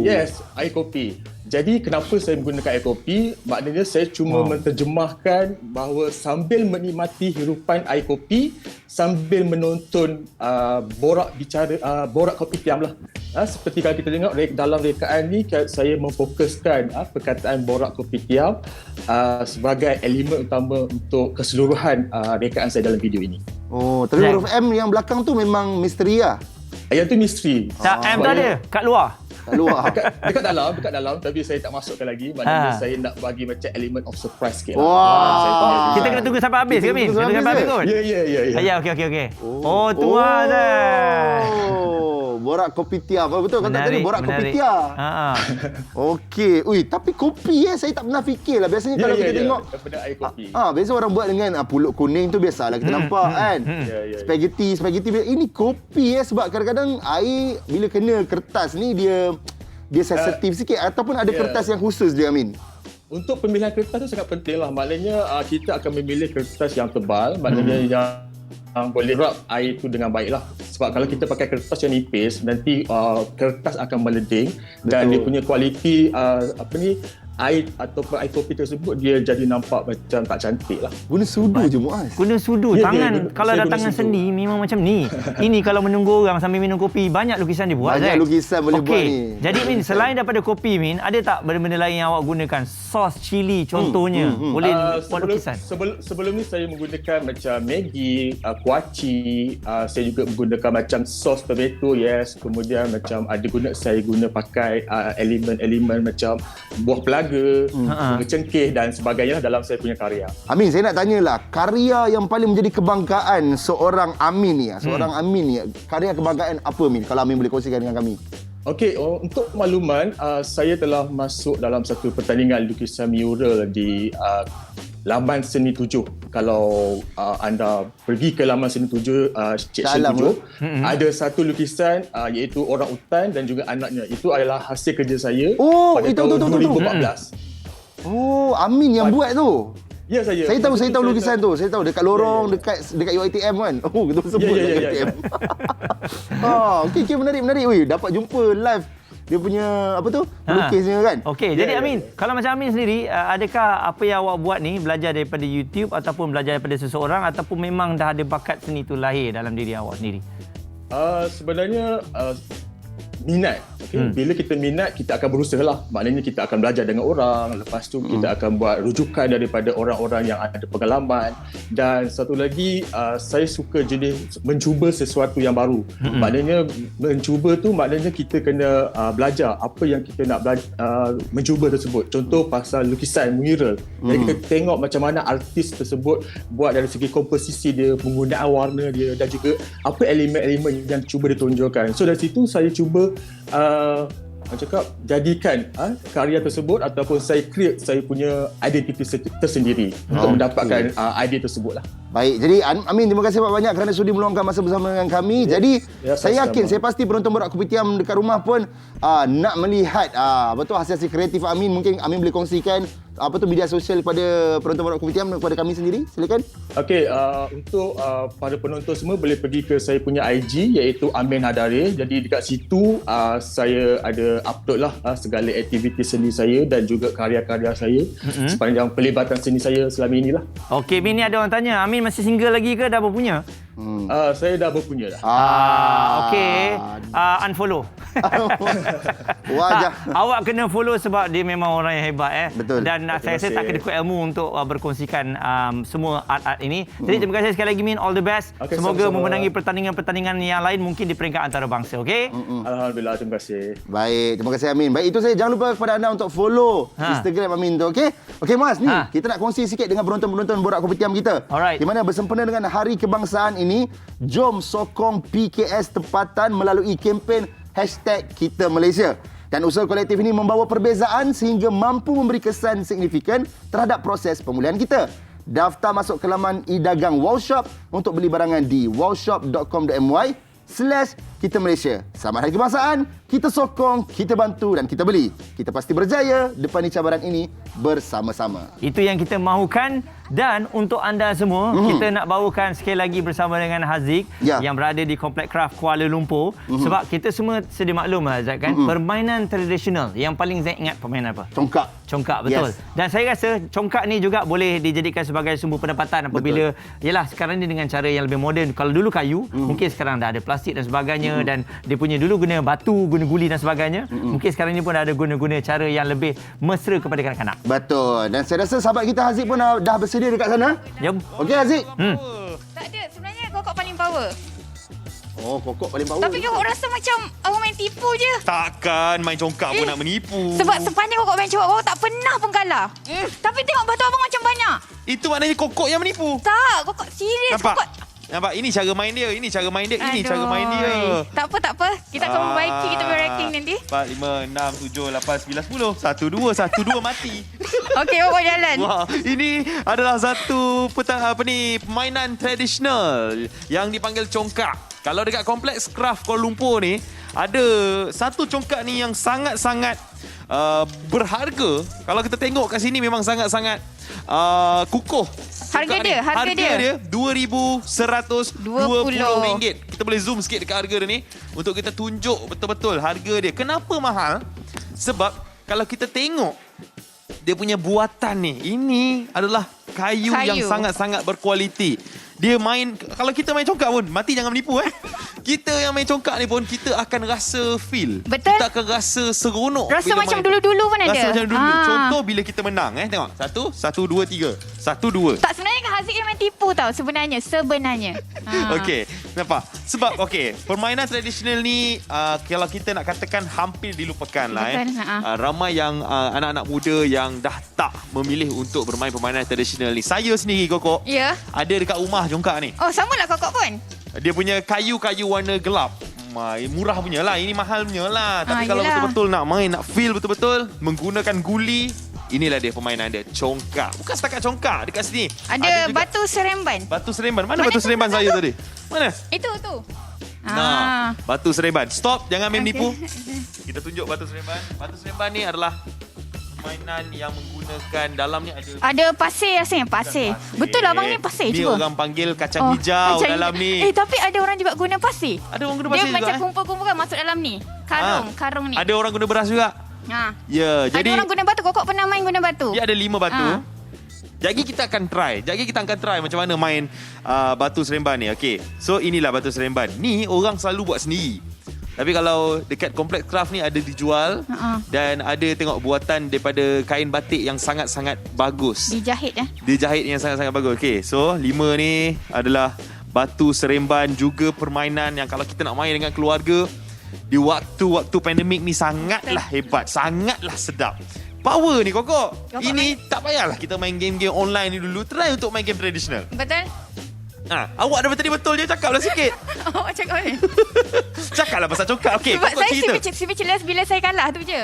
Yes, air kopi. Jadi kenapa saya menggunakan air kopi? Maknanya saya cuma menterjemahkan bahawa sambil menikmati hirupan air kopi, sambil menonton Borak Kopi Tiam lah. Seperti kalau kita tengok dalam rekaan ni, saya memfokuskan perkataan Borak Kopi Tiam sebagai elemen utama untuk keseluruhan rekaan saya dalam video ini. Oh, tapi huruf M yang belakang tu memang misteri lah. Yang tu misteri. M tak ada, kat luar. Kat luar. dekat dalam tapi saya tak masukkan lagi. Maknanya saya nak bagi macam element of surprise sikit lah. Wah. Kita kena tunggu sampai habis ke Min? Kita tunggu sampai habis kot? Ya. Okey. Oh, tu lah. Borak Kopi Tiam. Betul kata tadi Borak Kopi Tiam. Okey. Ui, tapi kopi saya tak pernah fikir lah. Biasanya kalau kita tengok daripada air kopi. Biasa orang buat dengan pulut kuning tu biasalah kita nampak kan. Spaghetti. Ini kopi sebab kadang-kadang air bila kena kertas ni dia sensitif sikit ataupun ada kertas yang khusus dia Amin. Untuk pemilihan kertas tu sangat penting lah. Maknanya kita akan memilih kertas yang tebal. Maknanya yang boleh rap air tu dengan baik lah. Sebab kalau kita pakai kertas yang nipis, nanti kertas akan meleding dan dia punya kualiti air ataupun air kopi tersebut dia jadi nampak macam tak cantik lah. Guna sudu je Muaz. Guna sudu. Tangan kalau dah tangan seni memang macam ni. Ini kalau menunggu orang sambil minum kopi, banyak lukisan dia buat. Banyak lukisan boleh buat ni. Jadi Min, selain daripada kopi Min, ada tak benda-benda lain yang awak gunakan? Sos cili contohnya. Boleh buat lukisan. Sebelum ni saya menggunakan macam Maggi, kuaci, saya juga menggunakan gunakan macam sos tomato, yes. Kemudian macam saya guna pakai elemen-elemen macam buah pelaga, bunga cengkeh dan sebagainya dalam saya punya karya. Amin, saya nak tanyalah, karya yang paling menjadi kebanggaan seorang Amin ni, karya kebanggaan apa Amin? Kalau Amin boleh kongsikan dengan kami. Okey, untuk makluman, saya telah masuk dalam satu pertandingan lukisan mural di laman Seni 7. Kalau anda pergi ke laman Seni 7, section 7, ada satu lukisan iaitu orang utan dan juga anaknya. Itu adalah hasil kerja saya pada tahun 2014. Oh, Amin yang buat tu. Ya, saya. Saya tahu lukisan tu. Saya tahu dekat lorong, dekat UiTM kan. Oh, kita sebut UiTM. Okey, menarik. Weh, dapat jumpa live dia punya pelukisnya kan. Okey, jadi Amin, kalau macam Amin sendiri, adakah apa yang awak buat ni belajar daripada YouTube ataupun belajar daripada seseorang ataupun memang dah ada bakat seni tu lahir dalam diri awak sendiri? Sebenarnya minat. Bila kita minat, kita akan berusaha lah. Maknanya kita akan belajar dengan orang. Lepas tu kita akan buat rujukan daripada orang-orang yang ada pengalaman. Dan satu lagi, saya suka jenis mencuba sesuatu yang baru. Maknanya mencuba tu maknanya kita kena belajar apa yang kita nak mencuba tersebut. Contoh pasal lukisan mural. Jadi kita tengok macam mana artis tersebut buat dari segi komposisi dia, penggunaan warna dia dan juga apa elemen-elemen yang cuba ditonjolkan. So dari situ saya cuba jadikan karya tersebut ataupun saya create saya punya identiti tersendiri untuk mendapatkan idea tersebut lah. Baik, jadi Amin, terima kasih banyak kerana sudi meluangkan masa bersama dengan kami. Jadi saya yakin, saya pasti penonton Borak Kopitiam dekat rumah pun nak melihat hasil-hasil kreatif Amin. Mungkin Amin boleh kongsikan media sosial kepada penonton Borak Kopitiam dan kepada kami sendiri. Silakan. Okey, untuk para penonton semua boleh pergi ke saya punya IG iaitu Amin Hadare. Jadi dekat situ saya ada upload lah segala aktiviti seni saya dan juga karya-karya saya sepanjang pelibatan seni saya selama inilah. Okey, Min, ni ada orang tanya, Amin masih single lagi ke dah berpunya? Saya dah berpunya dah. Okey, unfollow. Wajah. Awak kena follow sebab dia memang orang yang hebat Betul. Dan saya rasa tak cukup ilmu untuk berkongsikan semua art-art ini. Jadi terima kasih sekali lagi Min, all the best. Semoga sama-sama memenangi pertandingan-pertandingan yang lain mungkin di peringkat antarabangsa, okey? Alhamdulillah, terima kasih. Baik, terima kasih Amin. Baik, itu saya jangan lupa kepada anda untuk follow Instagram Amin tu, okey? Okey Mas, ni kita nak kongsi sikit dengan penonton-penonton Borak Kopitiam kita. Alright. Di mana bersempena dengan Hari Kebangsaan ini, jom sokong PKS tempatan melalui kempen #KitaMalaysia. Dan usaha kolektif ini membawa perbezaan sehingga mampu memberi kesan signifikan terhadap proses pemulihan kita. Daftar masuk ke laman e-dagang Wowshop untuk beli barangan di wowshop.com.my/KitaMalaysia. Selamat Hari Kebangsaan, kita sokong, kita bantu dan kita beli. Kita pasti berjaya depani cabaran ini bersama-sama. Itu yang kita mahukan. Dan untuk anda semua, kita nak bawakan sekali lagi bersama dengan Haziq yang berada di Kompleks Craft Kuala Lumpur. Sebab kita semua sedia maklum Azad kan, permainan tradisional yang paling saya ingat permainan apa? Congkak, betul. Dan saya rasa congkak ni juga boleh dijadikan sebagai sumber pendapatan apabila yalah sekarang ni dengan cara yang lebih moden. Kalau dulu kayu, mungkin sekarang dah ada plastik dan sebagainya dan dia punya dulu guna batu, guna guli dan sebagainya. Mungkin sekarang ni pun ada guna-guna cara yang lebih mesra kepada kanak-kanak. Betul. Dan saya rasa sahabat kita Haziq pun dah bersedia dekat sana. Jom. Okey Haziq. Tak ada. Sebenarnya kokok paling power. Oh, kokok paling power. Tapi kokok rasa macam awak main tipu je. Takkan main congkak pun nak menipu. Sebab sepanjang kokok main congkak, awak tak pernah pun kalah. Tapi tengok batu abang macam banyak. Itu maknanya kokok yang menipu. Tak, kokok serius. Nampak? Ini cara main dia. Ini cara main dia. Tak apa. Kita akan membaiki kita punya ranking nanti. 4, 5, 6, 7, 8, 9, 10. 1, 2 mati. Okey, awak jalan. Wah, ini adalah satu permainan tradisional yang dipanggil congkak. Kalau dekat Kompleks Craft Kuala Lumpur ni, ada satu congkak ni yang sangat-sangat berharga. Kalau kita tengok kat sini memang sangat-sangat kukuh. Harga dia RM2,120. Kita boleh zoom sikit dekat harga dia ni untuk kita tunjuk betul-betul harga dia. Kenapa mahal? Sebab kalau kita tengok dia punya buatan ni, ini adalah kayu yang sangat-sangat berkualiti. Dia main, kalau kita main congkak pun, mati jangan menipu Kita yang main congkak ni pun kita akan rasa feel. Betul. Kita akan rasa seronok. Rasa bila macam main. dulu-dulu pun ada. Rasa macam dulu. Contoh bila kita menang tengok. 1, 2, 3. 1, 2. Tak, sebenarnya kan Haziq dia main tipu tau sebenarnya. Okey, nampak? Sebab permainan tradisional ni kalau kita nak katakan hampir dilupakan lah. Betul, ramai yang anak-anak muda yang dah tak memilih untuk bermain permainan tradisional ni. Saya sendiri Kokok, Ya. ada dekat rumah congkak ni. Oh, samalah Kokok pun. Dia punya kayu-kayu warna gelap. Murah punya lah. Ini mahal punya lah. Tapi kalau yelah. betul-betul nak main, nak feel betul-betul, menggunakan guli, inilah dia permainan dia. Congkak. Bukan setakat congkak. Dekat sini. Ada juga batu seremban. batu seremban. Mana batu seremban saya tadi? Mana? Itu. Nah, batu seremban. Stop. Jangan main menipu. Kita tunjuk batu seremban. Batu seremban ni adalah permainan yang menggunakan dalam ni Ada pasir rasanya, pasir. Betul abang ni pasir ni cuba. orang panggil kacang hijau kacang dalam hijau. ni. Tapi ada orang juga guna pasir. Ada orang guna Dia pasir juga. macam kumpul-kumpulkan masuk dalam ni. Karung ni. Ada orang guna beras juga. Ya, Ada jadi orang guna batu. Kokok pernah main guna batu? dia ada 5 batu. Jadi kita akan try macam mana main batu seremban ni. Okey. So inilah batu seremban. Ni orang selalu buat sendiri. Tapi kalau dekat kompleks craft ni ada dijual dan ada tengok buatan daripada kain batik yang sangat-sangat bagus. Dijahit Dijahit yang sangat-sangat bagus. Okey, so 5 ni adalah batu seremban, juga permainan yang kalau kita nak main dengan keluarga di waktu-waktu pandemik ni sangatlah hebat, sangatlah sedap. Power ni Kokok. Ini tak payahlah kita main game-game online ni dulu. Try untuk main game tradisional. Betul? Awak dah tadi betul je, cakaplah sikit. Awak cakap ni. Cakaplah pasal congkak. Okey, Sebab Kokok cerita. saya speechless bila saya kalah tu je.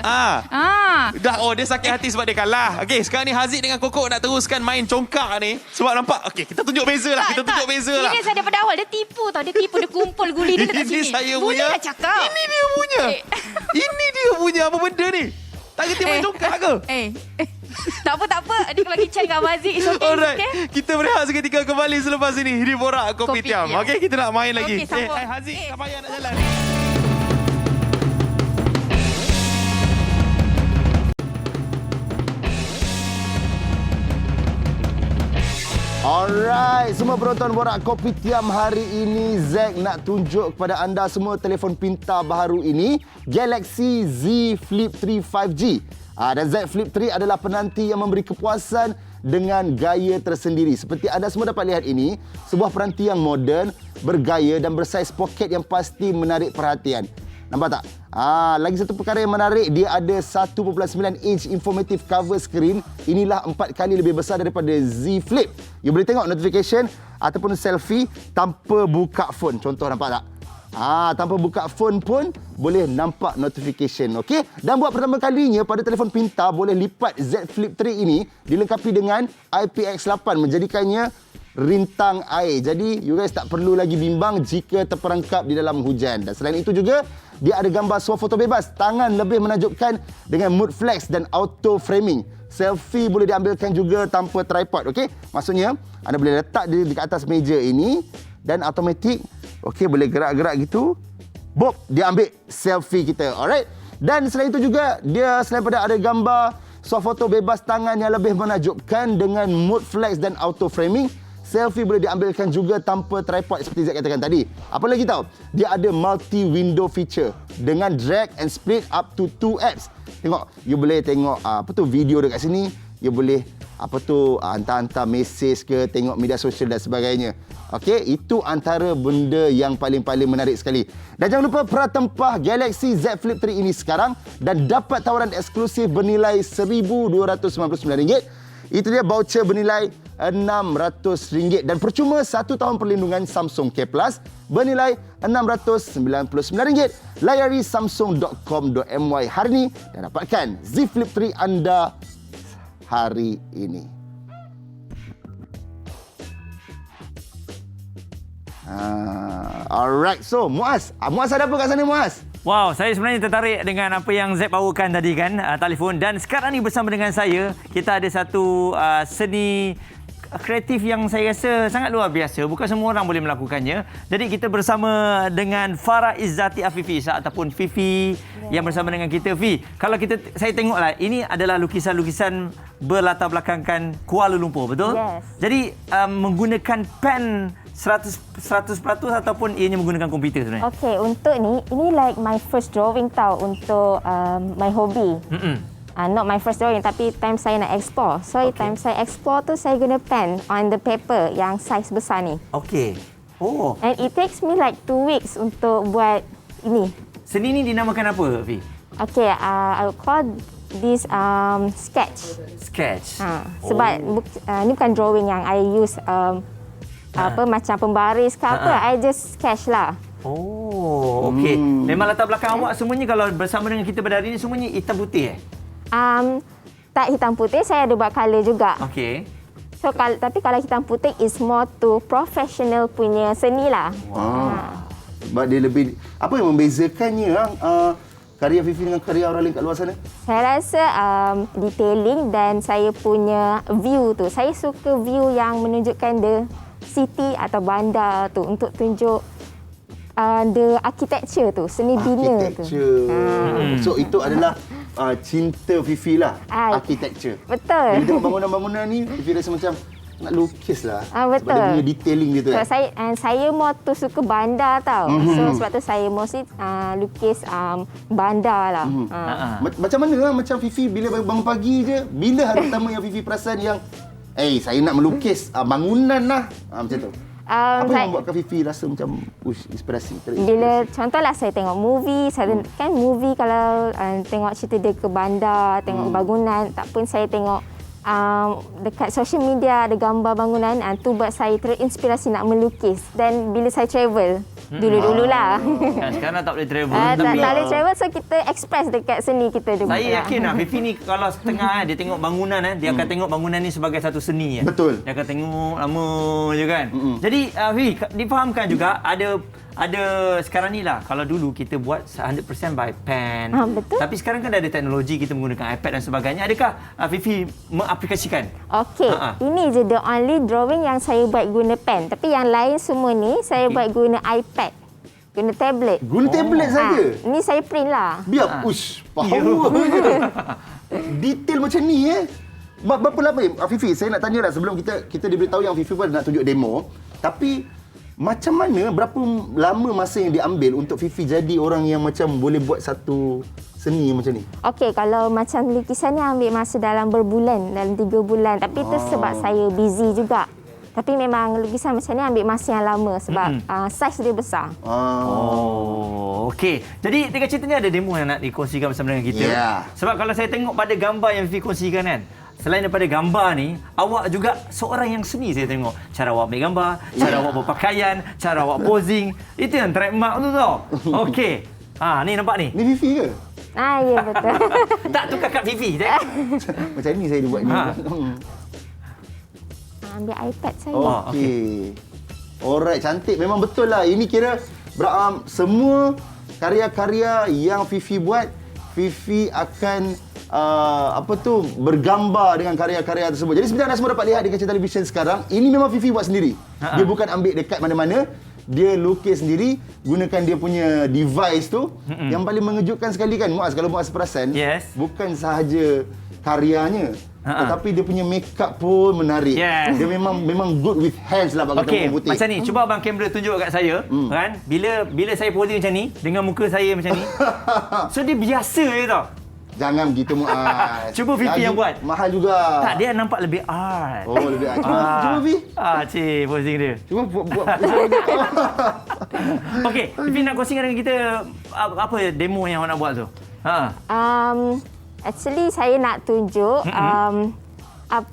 Dia sakit hati sebab dia kalah. Okey, sekarang ni Haziq dengan Kokok nak teruskan main congkak ni. Sebab nampak, okey, kita tunjuk beza lah. Ini saya daripada awal. Dia tipu tau. Dia kumpul guli dia letak sini. Ini saya Mula punya. dah cakap. Ini dia punya. Ini dia punya. Apa benda ni? Tak kerti main congkak ke? Tak apa. Dia kalau kicai dengan Haziq. Alright. Kita berehat seketika, kembali selepas ini di Borak Kopitiam. Okey, kita nak main lagi. Haziq, tak payah nak jalan. Alright, semua penonton Borak Kopitiam hari ini, Zack nak tunjuk kepada anda semua telefon pintar baharu ini, Galaxy Z Flip 3 5G. Dan Z Flip 3 adalah penanti yang memberi kepuasan dengan gaya tersendiri. Seperti anda semua dapat lihat ini, sebuah peranti yang moden, bergaya dan bersaiz poket yang pasti menarik perhatian. Nampak tak? Lagi satu perkara yang menarik, dia ada 1.9 inch informative cover screen. Inilah 4 kali lebih besar daripada Z Flip. You boleh tengok notification ataupun selfie tanpa buka phone. Contoh, nampak tak? Tanpa buka phone pun boleh nampak notification. Okey? Dan buat pertama kalinya pada telefon pintar boleh lipat Z Flip 3 ini dilengkapi dengan IPX8 menjadikannya rintang air. Jadi you guys tak perlu lagi bimbang jika terperangkap di dalam hujan. Dan selain itu juga dia ada gambar swafoto bebas, tangan lebih menakjubkan dengan mood flex dan auto framing. Selfie boleh diambilkan juga tanpa tripod. Okey? Maksudnya anda boleh letak dia di atas meja ini dan automatik, okey, boleh gerak-gerak gitu. Bob, dia ambil selfie kita. Alright? Dan selain itu juga dia selain pada ada gambar swafoto bebas tangan yang lebih menakjubkan dengan mood flex dan auto framing, selfie boleh diambilkan juga tanpa tripod seperti Zack katakan tadi. Apa lagi tahu? Dia ada multi window feature dengan drag and split up to 2 apps. Tengok, you boleh tengok video dekat sini, you boleh hantar-hantar mesej ke, tengok media sosial dan sebagainya. Okey, itu antara benda yang paling menarik sekali. Dan jangan lupa pratempah Galaxy Z Flip 3 ini sekarang dan dapat tawaran eksklusif bernilai RM1,299. Itu dia voucher bernilai RM600 dan percuma 1 tahun perlindungan Samsung K Plus bernilai RM699. Layari samsung.com.my hari ini dan dapatkan Z Flip 3 anda hari ini. Alright, so Muaz ada apa kat sana, Muaz? Wow, saya sebenarnya tertarik dengan apa yang Zack bawakan tadi kan, telefon. Dan sekarang ni bersama dengan saya, kita ada satu seni kreatif yang saya rasa sangat luar biasa. Bukan semua orang boleh melakukannya. Jadi kita bersama dengan Farah Izzati Afifi ataupun Fifi yang bersama dengan kita. Fi, kalau saya tengoklah, ini adalah lukisan-lukisan berlatar belakangkan Kuala Lumpur, betul? Yes. Jadi menggunakan pen 100% ataupun ianya menggunakan komputer sebenarnya? Okay, untuk ini like my first drawing tau untuk my hobby. Not my first drawing, tapi time saya nak explore. So, time saya explore tu saya guna pen on the paper yang size besar ni. Okay. Oh. And it takes me like 2 weeks untuk buat ini. Seni ni dinamakan apa, Fi? Okay, I will call this sketch. Sketch. Sebab ni bukan drawing yang I use macam pembaris ke apa. I just sketch lah. Oh, okey. Memang latar belakang awak semuanya kalau bersama dengan kita pada hari ini semuanya hitam putih Tak hitam putih, saya ada buat colour juga. Okey. So, tapi kalau hitam putih is more to professional punya seni lah. Sebab dia lebih, apa yang membezakannya karya Fifi dengan karya orang lain kat luar sana? Saya rasa detailing dan saya punya view tu. Saya suka view yang menunjukkan the city atau bandar tu untuk tunjuk the architecture tu, seni bina tu. So itu adalah cinta Fifi lah, architecture. Betul. Bila tengok bangunan-bangunan ni, Fifi rasa macam nak lukis lah. Betul. Sebab dia punya detailing dia tu. So, saya more tu suka bandar tau. So sebab tu saya mostly lukis bandar lah. Macam mana lah, macam Fifi bila bangun pagi je, bila hari pertama yang Fifi perasan yang saya nak melukis bangunan lah, macam tu? Apa yang membuatkan Fifi rasa macam inspirasi? Bila contohlah saya tengok movie, kan movie kalau tengok cerita dia ke bandar, tengok bangunan, tak pun saya tengok dekat social media ada gambar bangunan, tu buat saya terinspirasi nak melukis. Dan bila saya travel, dulu-dululah. Sekarang tak boleh travel. Tak boleh travel, so kita express dekat seni kita dulu. Saya yakin lah, Fifi ni kalau setengah dia tengok bangunan, dia akan tengok bangunan ni sebagai satu seni. Betul. Dia akan tengok lama je kan. Jadi, Fifi, difahamkan juga ada sekarang ni lah, kalau dulu kita buat 100% by pen. Betul. Tapi sekarang kan ada teknologi, kita menggunakan iPad dan sebagainya. Adakah Fifi mengaplikasikan? Okey, ini je the only drawing yang saya buat guna pen. Tapi yang lain semua ni saya buat guna iPad. Guna tablet. Guna tablet saja? Ni saya print lah. Biar, power je. Detail macam ni Berapa lama Fifi, saya nak tanya lah sebelum kita diberitahu yang Fifi pun nak tunjuk demo. Tapi macam mana, berapa lama masa yang diambil untuk Fifi jadi orang yang macam boleh buat satu seni macam ni? Okey, kalau macam lukisan ni ambil masa dalam berbulan, dalam 3 bulan. Tapi itu sebab saya busy juga. Tapi memang lukisan macam ni ambil masa yang lama sebab saiz dia besar. Okey. Jadi dekat cerita ni ada demo yang nak dikongsikan bersama dengan kita. Sebab kalau saya tengok pada gambar yang Fifi kongsikan kan, selain daripada gambar ni, awak juga seorang yang seni saya tengok. Cara awak ambil gambar, cara awak berpakaian, cara awak posing. Itu yang trademark tu tau. Okey. Ni nampak ni. Ni Fifi ke? Ya betul. Tak, tu kakak Fifi. Macam ni saya buat ni. Ambil iPad saya. Okey. Alright, cantik. Memang betul lah. Ini kira semua karya-karya yang Fifi buat, Fifi akan bergambar dengan karya-karya tersebut. Jadi sebenarnya anda semua dapat lihat di kaca televisyen sekarang, ini memang Fifi buat sendiri. Dia bukan ambil dekat mana-mana, dia lukis sendiri, gunakan dia punya device tu. Yang paling mengejutkan sekali kan, Muaz, kalau Muaz perasan, bukan sahaja karyanya, tetapi dia punya makeup pun menarik. Dia memang good with hands lah, bagi orang putih. Macam ni, cuba abang kamera tunjuk kat saya, kan? Bila saya posing macam ni, dengan muka saya macam ni, so dia biasa je tau. Jangan begitu, Muaz. Cuba Fifi yang buat. Mahal juga. Tak, dia nampak lebih art. Lebih art. Cuba Fifi. Cik, posing dia. Cuba buat. Okey, Fifi nak kongsikan dengan kita apa demo yang awak nak buat tu? Actually, saya nak tunjuk,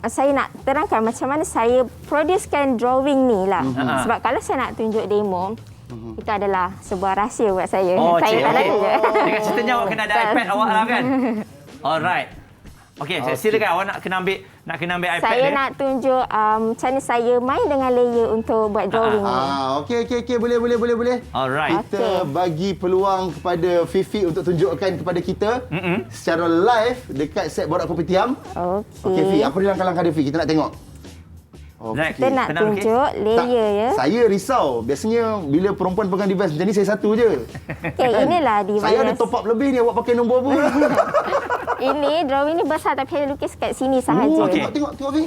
saya nak terangkan macam mana saya producekan drawing ni lah. Sebab kalau saya nak tunjuk demo, itu adalah sebuah rahsia buat saya. Saya tak nak tunjuk. Dengan ceritanya awak kena ada iPad awak lah kan? Alright. Okey, silakan awak nak kena ambil iPad saya dia. Nak tunjuk macam mana saya main dengan layer untuk buat drawing ni. Okey. Boleh. Alright. Kita bagi peluang kepada Fifi untuk tunjukkan kepada kita secara live dekat set Borak Kopitiam. Okey. Okey, Fifi, apa dia langkah-langkah dia, Fifi? Kita nak tengok. Kita nak tunjuk layer ya. Saya risau. Biasanya bila perempuan pegang device macam ni, saya satu je. Okay, inilah device. Saya ada top up lebih ni. Awak pakai nombor apa? Ini drawing ni besar tapi saya lukis kat sini sahaja. Tengok Fi.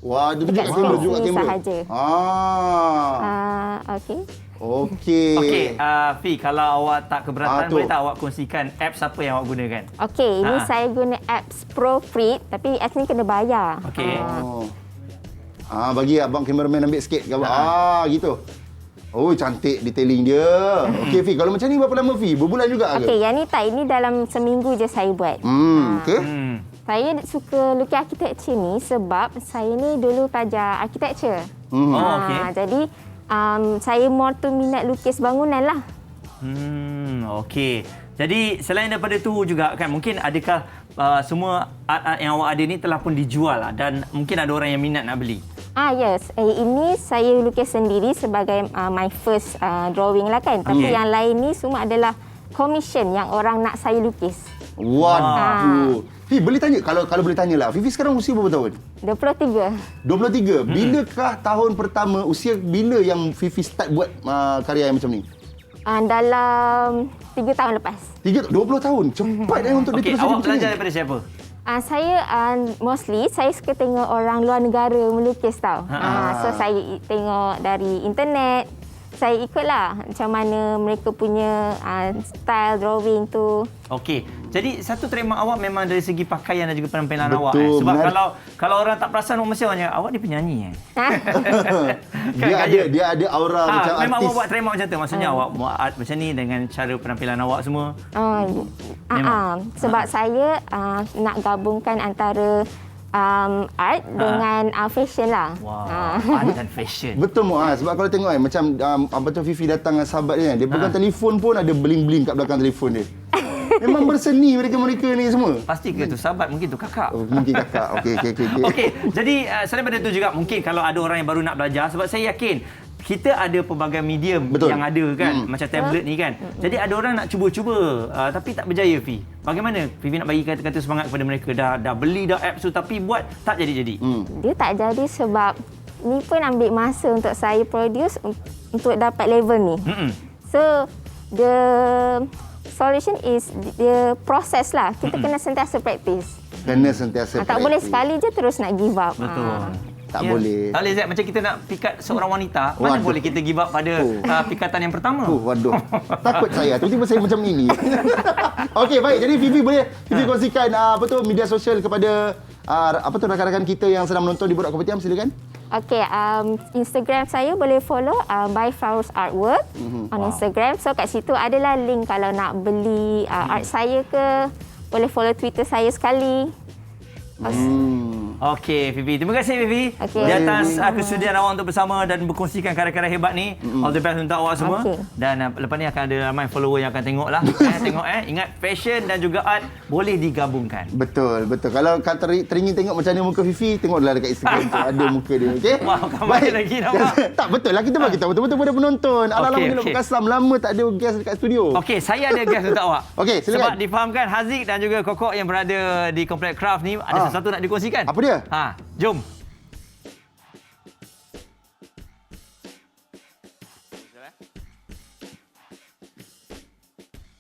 Wah, dia tunjuk kat kamera. Tunjuk kat kamera. Sahaja. Okey. Okey, Fi, kalau awak tak keberatan, boleh tak awak kongsikan apps apa yang awak gunakan? Okey, ini saya guna apps ProFreed tapi apps ni kena bayar. Okey. Bagi abang cameraman ambil sikit gambar. Gitu. Oh, cantik detailing dia. Okey, Fi, kalau macam ni berapa lama, Fi? Berbulan juga ke? Okey, yang ni tak, ini dalam seminggu je saya buat. Okey. Saya suka lukis arkitektur ni sebab saya ni dulu pelajar arkitektur. Jadi saya more tu minat lukis bangunan lah. Okey. Jadi selain daripada tu juga kan, mungkin adakah semua art-art yang awak ada ni telah pun dijual lah, dan mungkin ada orang yang minat nak beli? Yes. Ini saya lukis sendiri sebagai my first drawing lah kan. Tapi yang lain ni semua adalah commission yang orang nak saya lukis. Waduh. Fi, boleh tanya, kalau boleh tanya lah, Fifi sekarang usia berapa tahun? 23. 23. Bilakah tahun pertama, usia bila yang Fifi start buat karya yang macam ni? Dalam 3 tahun lepas. 20 tahun? Cepat untuk diteruskan awak macam ni. belajar daripada siapa? Saya mostly saya suka tengok orang luar negara melukis tau. So saya tengok dari internet. Saya ikutlah macam mana mereka punya style drawing tu. Okey. Jadi satu trademark awak memang dari segi pakaian dan juga penampilan awak. Betul, Sebab benar. kalau orang tak perasan, orang mesti orang awak ni penyanyi dia ada aura macam memang artis. awak buat trademark macam tu. Maksudnya awak buat art macam ni dengan cara penampilan awak semua. Sebab saya nak gabungkan antara art dengan fashion lah. Art dan fashion. Betul Muaz, sebab kalau tengok macam macam Fifi datang dengan sahabat dia, dia pegang telefon pun ada bling-bling kat belakang telefon dia. Memang berseni mereka ni semua. Pasti ke tu sahabat, mungkin tu kakak. Mungkin kakak. Okey. Jadi selain daripada tu juga, mungkin kalau ada orang yang baru nak belajar, sebab saya yakin kita ada pelbagai medium yang ada kan, macam tablet ni kan. Jadi ada orang nak cuba-cuba tapi tak berjaya, Fi. Bagaimana Fifi nak bagi kata-kata semangat kepada mereka? Dah beli dah apps tu tapi buat tak jadi-jadi. Dia tak jadi sebab ni pun ambil masa untuk saya produce untuk dapat level ni. So the solution is the process lah. Kita kena sentiasa practice. Tak boleh sekali je terus nak give up. Betul. Tak boleh. Tak boleh, Zat. Macam kita nak pikat seorang wanita, mana boleh kita give up pada pikatan yang pertama? Waduh. Takut saya. Tiba-tiba saya macam ini. Okey, baik. Jadi Fifi boleh kongsikan media sosial kepada rakan-rakan kita yang sedang menonton di Borak Kopitiam, silakan. Okey, Instagram saya boleh follow by Fauz Artwork on Instagram. So kat situ adalah link kalau nak beli art saya ke, boleh follow Twitter saya sekali. Okey, Fifi. Terima kasih, Fifi. Di atas kesudian awak untuk bersama dan berkongsikan karya-karya hebat ni. All the best untuk awak semua. Dan lepas ni akan ada ramai follower yang akan tengok lah. Ingat, fashion dan juga art boleh digabungkan. Betul. Kalau teringin tengok macam mana muka Fifi, tengoklah dekat Instagram tu ada muka dia. Okey? Baik lagi nampak. Tak, betul lah. Kita bagi tahu betul-betul pada penonton. Alang-alang kita nak berkasam. Lama tak ada guest dekat studio. Okey, saya ada guest untuk awak. Okey, silakan. Sebab difahamkan Haziq dan juga Kokok yang berada di Kompleks Craft ni ada sesuatu nak dikongsikan. Apa dia? Jom.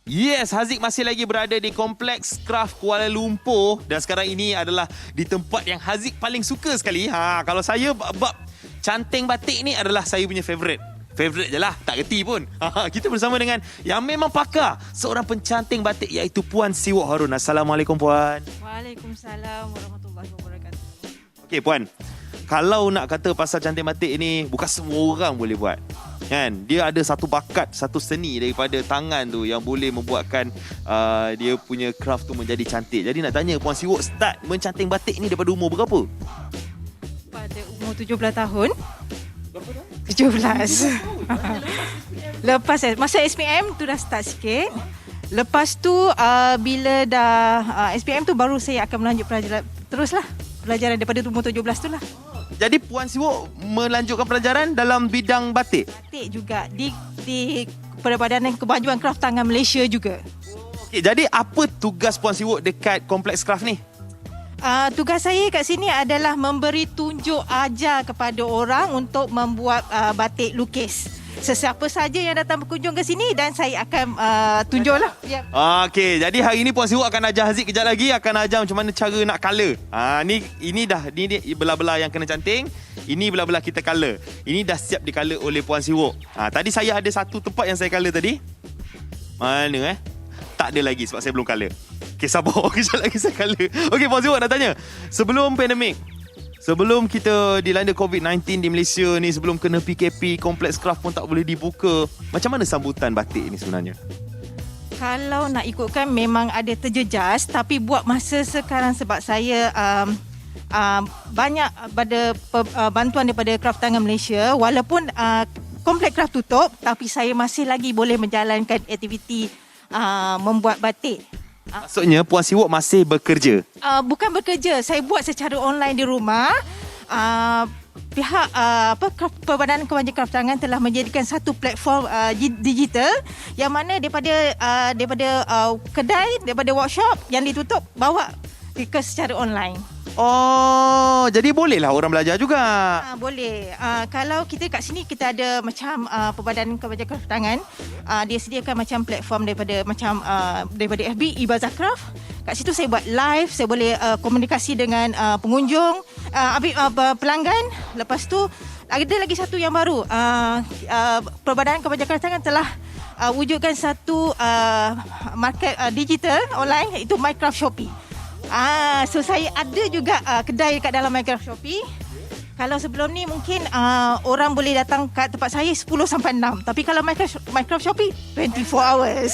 Yes, Haziq masih lagi berada di Kompleks Craft Kuala Lumpur dan sekarang ini adalah di tempat yang Haziq paling suka sekali. Kalau saya bab canting batik ni adalah saya punya favourite. Favourite je lah, tak reti pun. Kita bersama dengan yang memang pakar, seorang pencanting batik iaitu Puan Siwok Harun. Assalamualaikum Puan. Waalaikumsalam warahmatullahi wabarakatuh. Okey Puan, kalau nak kata pasal canting batik ni, bukan semua orang boleh buat. Kan? Dia ada satu bakat, satu seni daripada tangan tu yang boleh membuatkan dia punya craft tu menjadi cantik. Jadi nak tanya Puan Siwok start mencanting batik ni daripada umur berapa? Pada umur 17 tahun. 17. Lepas masa SPM tu dah start sikit. Lepas tu bila dah SPM tu baru saya akan melanjut pelajaran daripada umur 17 tu lah. Jadi Puan Siwok melanjutkan pelajaran dalam bidang batik? Batik juga di Perbadan Kemajuan Kraft Tangan Malaysia juga. Okey, jadi apa tugas Puan Siwok dekat Kompleks Craft ni? Tugas saya kat sini adalah memberi tunjuk ajar kepada orang untuk membuat batik lukis. Sesiapa saja yang datang berkunjung ke sini dan saya akan tunjuklah. Ya. Okey, jadi hari ini Puan Siwok akan ajar Haziq kejap lagi, akan ajar macam mana cara nak colour. Ini belah-belah yang kena canting. Ini belah-belah kita colour. Ini dah siap di-colour oleh Puan Siwok. Tadi saya ada satu tempat yang saya colour tadi. Mana Tak ada lagi sebab saya belum colour. Okey, sabar. Kejap lagi saya colour. Okey, Puan Siwok nak tanya. Sebelum pandemik, sebelum kita dilanda COVID-19 di Malaysia ni, sebelum kena PKP, kompleks kraft pun tak boleh dibuka. Macam mana sambutan batik ni sebenarnya? Kalau nak ikutkan memang ada terjejas, tapi buat masa sekarang sebab saya banyak pada bantuan daripada Kraft Tangan Malaysia, walaupun kompleks kraft tutup, tapi saya masih lagi boleh menjalankan aktiviti membuat batik. Maksudnya Puan Siwok masih bekerja? Bukan bekerja, saya buat secara online di rumah. Pihak Perbadanan Kewangan Kraft Tangan telah menjadikan satu platform digital yang mana daripada kedai, daripada workshop yang ditutup, bawa ke secara online. Oh, jadi bolehlah orang belajar juga. Boleh. Kalau kita kat sini kita ada macam Perbadanan Kewangan Kraft Tangan, dia sediakan macam platform daripada FB Ibazah Craft. Kat situ saya buat live, saya boleh komunikasi dengan pengunjung, pelanggan. Lepas tu ada lagi satu yang baru. Perbadanan Kewangan Kraft Tangan telah wujudkan satu market digital online, iaitu Minecraft Shopee. So saya ada juga kedai kat dalam Minecraft Shopee. Kalau sebelum ni mungkin orang boleh datang kat tempat saya 10 sampai 6. Tapi kalau Minecraft Shopee 24 hours.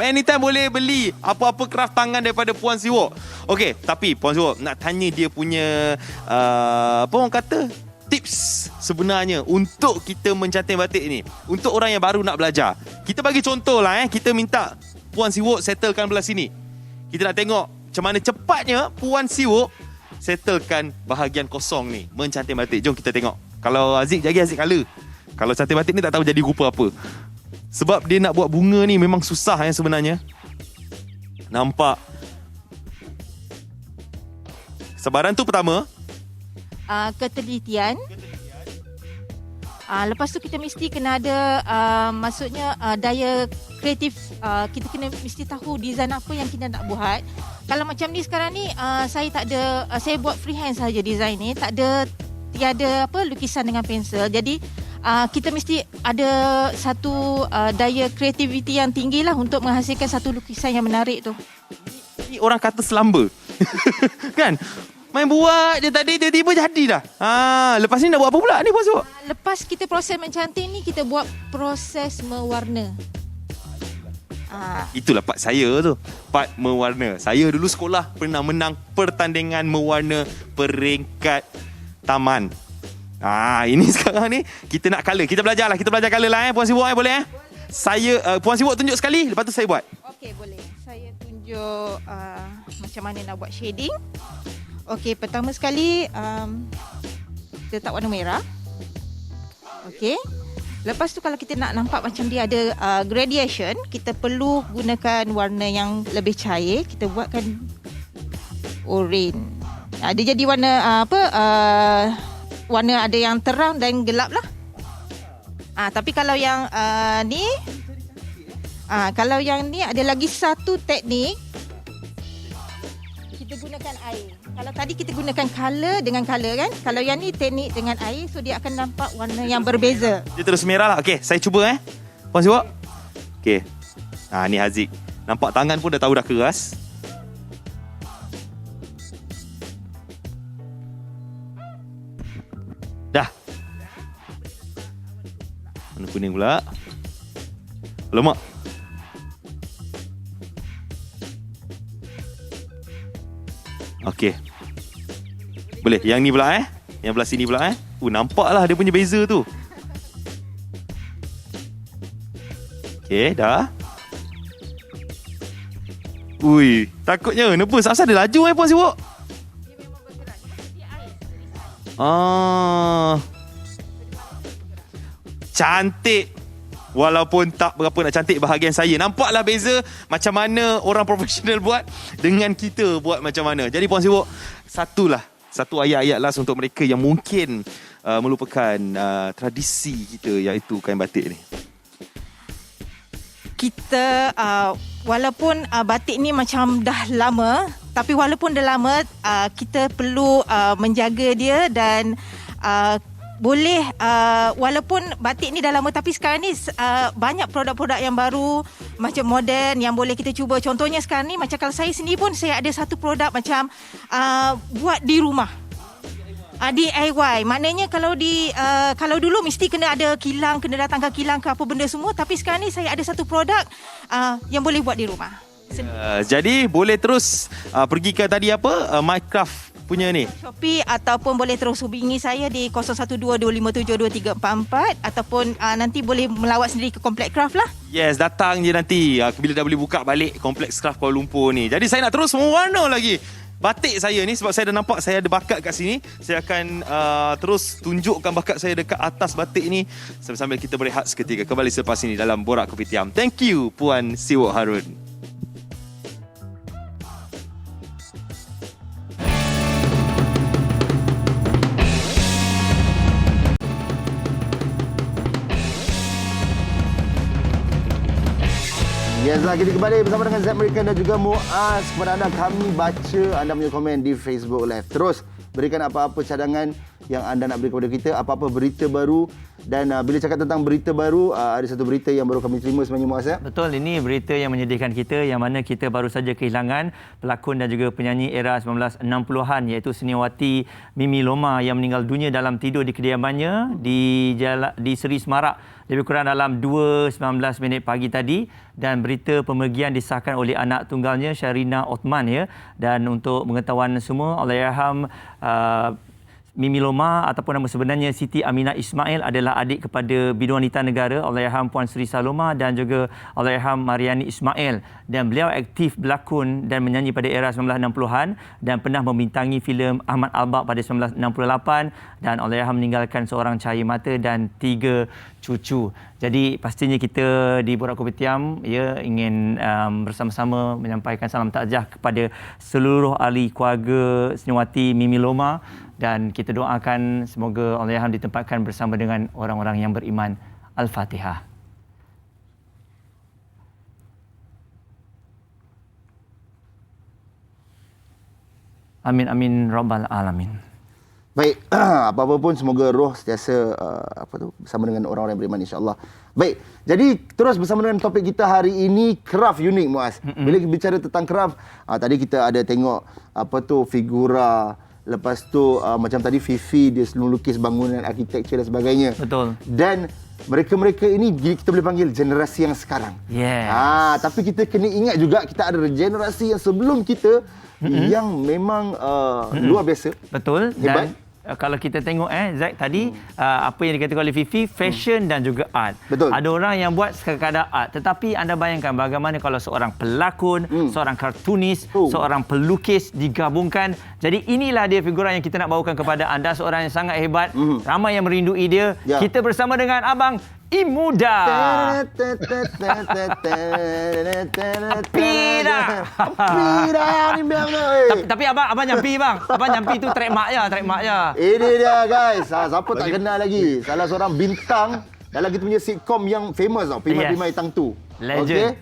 Anytime boleh beli apa-apa kraft tangan daripada Puan Siwok. Okey, tapi Puan Siwok nak tanya dia punya apa orang kata, tips sebenarnya untuk kita mencanting batik ni. Untuk orang yang baru nak belajar. Kita bagi contoh lah kita minta Puan Siwok settlekan belah sini. Kita nak tengok macam mana cepatnya Puan Siwok settlekan bahagian kosong ni mencanting batik. Jom kita tengok. Kalau Haziq jadi Haziq colour. Kalau canting batik ni tak tahu jadi rupa apa. Sebab dia nak buat bunga ni memang susah sebenarnya. Nampak. Kesabaran tu pertama. Ketelitian. Lepas tu kita mesti kena ada maksudnya daya kreatif. Kita kena mesti tahu design apa yang kita nak buat. Kalau macam ni sekarang ni saya tak ada, saya buat freehand saja design ni, tiada lukisan dengan pensel. Jadi kita mesti ada satu daya kreativiti yang tinggi lah untuk menghasilkan satu lukisan yang menarik tu. Ni orang kata selamba. Kan? Main buat je tadi, tiba-tiba jadi dah. Lepas ni nak buat apa pula ni Puan Siwok? Lepas kita proses mencanting ni, kita buat proses mewarna. Itulah part saya tu. Part mewarna. Saya dulu sekolah pernah menang pertandingan mewarna peringkat taman. Ini sekarang ni kita nak colour. Kita belajar colour lah Puan Siwok boleh Saya Puan Siwok tunjuk sekali, lepas tu saya buat. Okey, boleh. Saya tunjuk macam mana nak buat shading. Okey, pertama sekali kita letak warna merah. Okey. Lepas tu kalau kita nak nampak macam dia ada gradation, kita perlu gunakan warna yang lebih cair. Kita buatkan orange. Dia jadi warna warna ada yang terang dan gelap lah. Tapi kalau yang ni kalau yang ni ada lagi satu teknik. Kita gunakan air. Kalau tadi kita gunakan colour dengan colour kan. Kalau yang ni teknik dengan air, so dia akan nampak warna yang berbeza. Dia terus merah lah. Okey, saya cuba Puan Siwok. Okey. Ni Haziq. Nampak tangan pun dah tahu dah keras. Dah. Warna kuning pula. Alamak. Okey. Boleh. Yang ni pula Yang belah sini pula nampaklah dia punya beza tu. Okey, dah. Ui, takutnya nervous. Asal dia laju Puan Siwok? Cantik. Walaupun tak berapa nak cantik bahagian saya. Nampaklah beza macam mana orang profesional buat dengan kita buat macam mana. Jadi Puan Siwok, satu ayat-ayat last untuk mereka yang mungkin melupakan tradisi kita, iaitu kain batik ni. Kita walaupun batik ni macam dah lama, tapi walaupun dah lama, kita perlu menjaga dia dan boleh walaupun batik ni dah lama, tapi sekarang ni banyak produk-produk yang baru macam moden yang boleh kita cuba. Contohnya sekarang ni macam kalau saya sendiri pun saya ada satu produk macam buat di rumah. DIY. Maknanya kalau dulu mesti kena ada kilang, kena datang ke kilang ke apa benda semua, tapi sekarang ni saya ada satu produk yang boleh buat di rumah. Jadi boleh terus pergi ke tadi apa Minecraft punya ni Shopee, ataupun boleh terus hubungi saya di 0122572344, ataupun nanti boleh melawat sendiri ke Kompleks Craft lah. Yes, datang je nanti bila dah boleh buka balik Kompleks Craft Kuala Lumpur ni. Jadi saya nak terus mewarna lagi batik saya ni, sebab saya dah nampak saya ada bakat kat sini. Saya akan terus tunjukkan bakat saya dekat atas batik ni sambil kita berehat seketika. Kembali selepas ini dalam Borak Kopitiam. Thank you Puan Siwok Harun. Yes lah, kita kembali bersama dengan Zack American dan juga Muaz. Kepada anda, kami baca anda punya komen di Facebook Live. Terus berikan apa-apa cadangan yang anda nak beri kepada kita, apa-apa berita baru. Dan bila cakap tentang berita baru, ada satu berita yang baru kami terima sebenarnya, Muaz, ya? Betul, ini berita yang menyedihkan kita, yang mana kita baru saja kehilangan pelakon dan juga penyanyi era 1960-an, iaitu seniawati Mimi Loma yang meninggal dunia dalam tidur di kediamannya di Seri Semarak lebih kurang dalam 2.19 pagi tadi. Dan berita pemergian disahkan oleh anak tunggalnya Syarina Othman, ya. Dan untuk pengetahuan semua, Allahyarham Mimi Loma ataupun nama sebenarnya Siti Aminah Ismail adalah adik kepada Bidang Wanita Negara Allahyarham Puan Sri Saloma dan juga Allahyarham Mariani Ismail. Dan beliau aktif berlakon dan menyanyi pada era 1960-an dan pernah membintangi filem Ahmad Albab pada 1968, dan Allahyarham meninggalkan seorang cahaya mata dan 3 cucu. Jadi pastinya kita di Borak Kopitiam ingin bersama-sama menyampaikan salam takziah kepada seluruh ahli keluarga seniawati Mimi Loma, dan kita doakan semoga Allahyarham ditempatkan bersama dengan orang-orang yang beriman. Al-Fatihah. Amin amin rabbal alamin. Baik, apa-apa pun semoga roh sentiasa bersama dengan orang-orang yang beriman, insya-Allah. Baik, jadi terus bersama dengan topik kita hari ini, craft unik, Muaz. Bila kita bicara tentang craft, tadi kita ada tengok figura. Lepas tu macam tadi Fifi, dia selalu lukis bangunan, arkitektur dan sebagainya. Betul. Dan mereka-mereka ini kita boleh panggil generasi yang sekarang. Yes. Tapi kita kena ingat juga kita ada generasi yang sebelum kita yang memang luar biasa. Betul. Hebat. Dan kalau kita tengok Zack tadi apa yang dikatakan oleh Fifi, fashion dan juga art. Betul. Ada orang yang buat sekadar art, tetapi anda bayangkan bagaimana kalau seorang pelakon, seorang kartunis, seorang pelukis digabungkan. Jadi inilah dia figura yang kita nak bawakan kepada anda, seorang yang sangat hebat. Ramai yang merindui dia. Ya. Kita bersama dengan Abang Imuda. Tapi abang nyampi bang. Abang nyampi tu trademark je. Ini dia guys. Siapa tak kenal lagi? Salah seorang bintang dalam kita punya sitcom yang famous tau. Pimai-Pimai Tang Tu. Legend. Okay?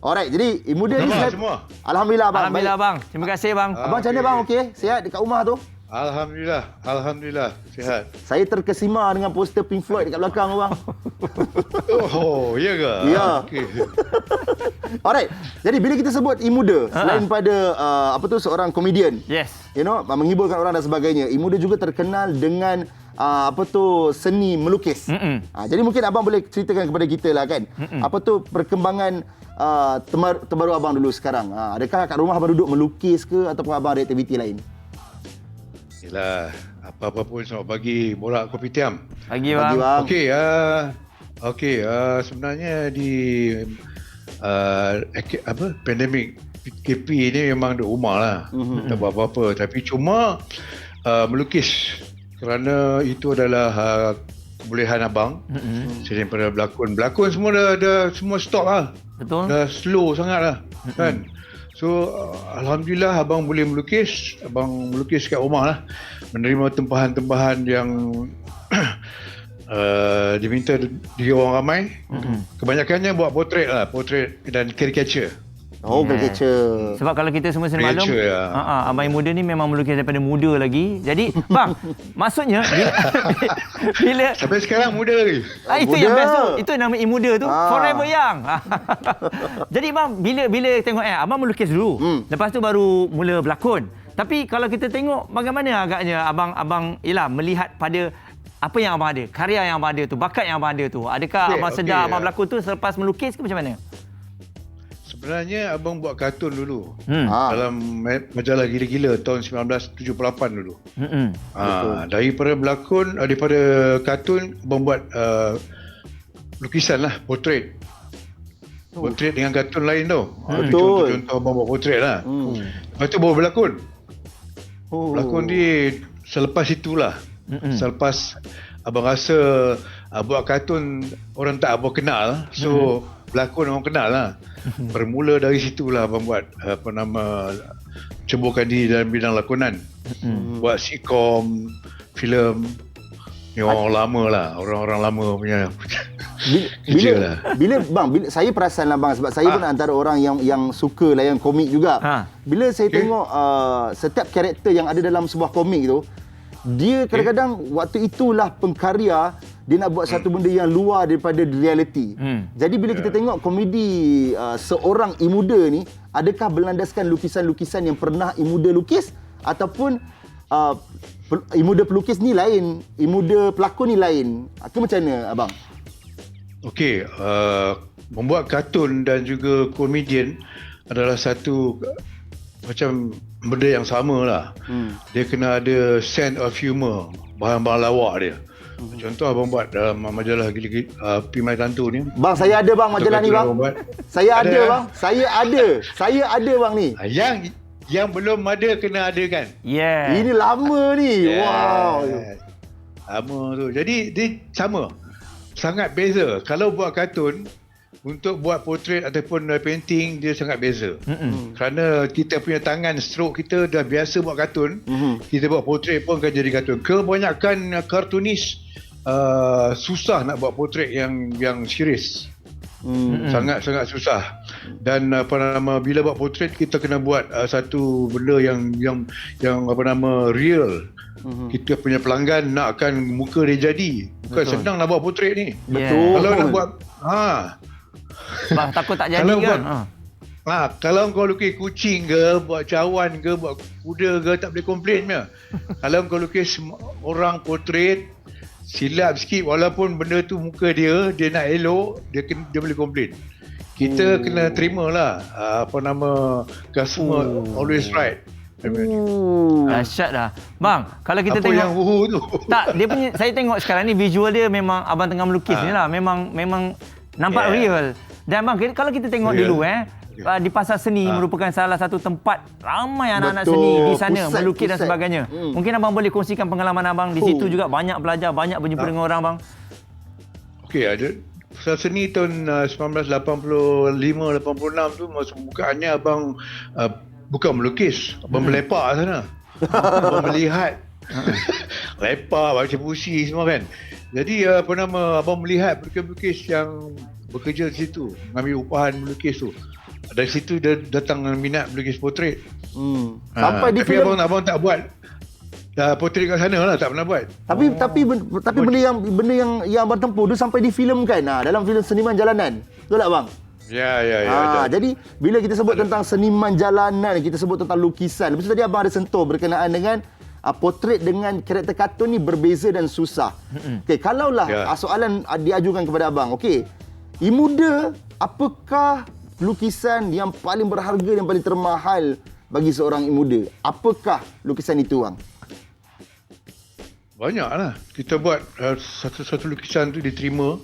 Alright, jadi Imuda ni Alhamdulillah bang. Alhamdulillah bang. Terima kasih bang. Abang macam mana bang? Okey? Sihat dekat rumah tu? Alhamdulillah, sihat. Saya terkesima dengan poster Pink Floyd dekat belakang tu bang. Oh, ya ke? Ya. Okay. Alright. Jadi bila kita sebut Imuda, selain pada seorang komedian. Yes. You know, menghiburkan orang dan sebagainya. Imuda juga terkenal dengan seni melukis. Jadi mungkin abang boleh ceritakan kepada kita lah kan. Apa tu perkembangan terbaru abang dulu sekarang? Adakah kat rumah abang duduk melukis ke ataupun abang ada aktiviti lain? Yalah, apa-apa pun selamat pagi Borak Kopitiam. Pagi bang. Okey, sebenarnya di pandemik PKP ni memang duduk rumah lah. Tak buat apa-apa, tapi cuma melukis kerana itu adalah kebolehan abang. Saya daripada berlakon semua dah semua stop lah. Betul. Dah slow sangat lah kan. So alhamdulillah abang boleh melukis. Abang melukis kat rumah lah, menerima tempahan-tempahan yang diminta dari orang ramai. Kebanyakannya buat portrait dan caricature. Caricature. Sebab kalau kita semua sini maklum, abang yang muda ni memang melukis daripada muda lagi. Jadi, bang, maksudnya bila sampai sekarang muda lagi. Itu yang best tu. Itu nama muda tu, forever young. Jadi bang, bila tengok abang melukis dulu, lepas tu baru mula berlakon. Tapi kalau kita tengok bagaimana agaknya abang ialah melihat pada apa yang abang ada, karya yang abang ada tu, bakat yang abang ada tu. Adakah abang sedar abang berlakon tu selepas melukis ke macam mana? Sebenarnya abang buat kartun dulu dalam majalah Gila-Gila tahun 1978 dulu. Daripada berlakon, daripada kartun abang buat lukisan lah, portrait. Portrait dengan kartun lain tau. Contoh abang buat portrait lah. Lepas tu baru berlakon. Berlakon ni selepas itulah. Selepas abang rasa buat kartun orang tak abang kenal, so berlakon orang kenal lah. Bermula dari situlah abang buat ceburkan diri dalam bidang lakonan. Buat sitcom, filem. Ni orang lama lah, orang-orang lama punya. Bila saya perasan lah bang, sebab saya pun antara orang yang suka layan komik juga. Bila saya tengok setiap karakter yang ada dalam sebuah komik tu, dia kadang-kadang waktu itulah pengkarya dia nak buat satu benda yang luar daripada realiti. Jadi bila kita tengok komedi seorang Imuda ni, adakah berlandaskan lukisan-lukisan yang pernah Imuda lukis ataupun Imuda pelukis ni lain, Imuda pelakon ni lain? Macam mana abang? Okey, membuat kartun dan juga komedian adalah satu macam benda yang sama lah. Dia kena ada sense of humor, bahan-bahan lawak dia. Contoh abang buat dalam majalah Pimai Tantu ni. Bang, saya ada bang majalah ni bang. Saya ada bang. Saya ada bang ni. Yang belum ada kena ada kan? Ini lama ni. Wow. Lama tu. Jadi dia sama. Sangat beza. Kalau buat kartun, untuk buat portrait ataupun painting dia sangat beza. Kerana kita punya tangan, stroke kita dah biasa buat kartun. Kita buat portrait pun akan jadi kartun. Kebanyakan kartunis susah nak buat portrait yang serius. Sangat-sangat susah. Dan bila buat portrait kita kena buat satu benda yang real. Kita punya pelanggan nakkan muka dia jadi. Bukan senang nak buat portrait ni. Betul. Kalau nak buat sebab takut tak jadi kan. Kalau kau lukis kucing ke, buat cawan ke, buat kuda ke, tak boleh komplain punya. Kalau kau lukis orang portrait, silap sikit walaupun benda tu muka dia nak elok, dia boleh komplain. Kita kena terima lah customer always right. Dahsyat dah. Bang, kalau kita apa tengok yang tu? Tak, dia punya saya tengok sekarang ni visual dia memang abang tengah melukis ni lah. Memang nampak real. Dan bang, kalau kita tengok dulu di Pasar Seni merupakan salah satu tempat ramai anak-anak seni di sana melukis dan sebagainya. Mungkin abang boleh kongsikan pengalaman abang di situ juga, banyak belajar, banyak berjumpa dengan orang bang. Okey, ada Pasar Seni tahun 1985-86 tu masa bukaannya abang bukan melukis, abang melepak sana. Abang melihat lepak, baca puisi semua kan. Jadi abang melihat pelukis-pelukis yang bekerja di situ, mengambil upahan melukis tu. Dari situ dia datang minat melukis portrait. Sampai di tapi filem abang tak buat portrait kat sana lah, tak pernah buat. Tapi benda yang abang tempuh tu sampai difilmkan dalam filem Seniman Jalanan. Betul tak bang? Ya. Jadi bila kita sebut tentang seniman jalanan, kita sebut tentang lukisan. Lepas tu tadi abang ada sentuh berkenaan dengan portrait dengan karakter kartun ni berbeza dan susah. Okey, kalaulah soalan diajukan kepada abang. Okey, Imuda, apakah lukisan yang paling berharga dan paling termahal bagi seorang Imuda? Apakah lukisan itu bang? Banyaklah. Kita buat satu lukisan tu diterima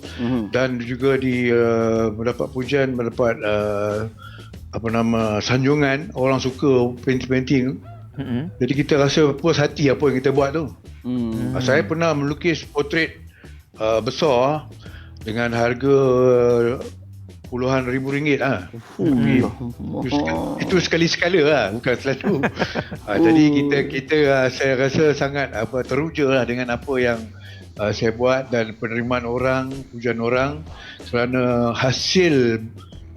dan juga mendapat pujian, mendapat sanjungan, orang suka painting. Jadi kita rasa puas hati apa yang kita buat tu. Saya pernah melukis portrait besar dengan harga puluhan ribu ringgit itu sekali-sekala lah, bukan selalu. Jadi kita saya rasa sangat teruja lah dengan apa yang saya buat dan penerimaan orang, pujian orang, kerana hasil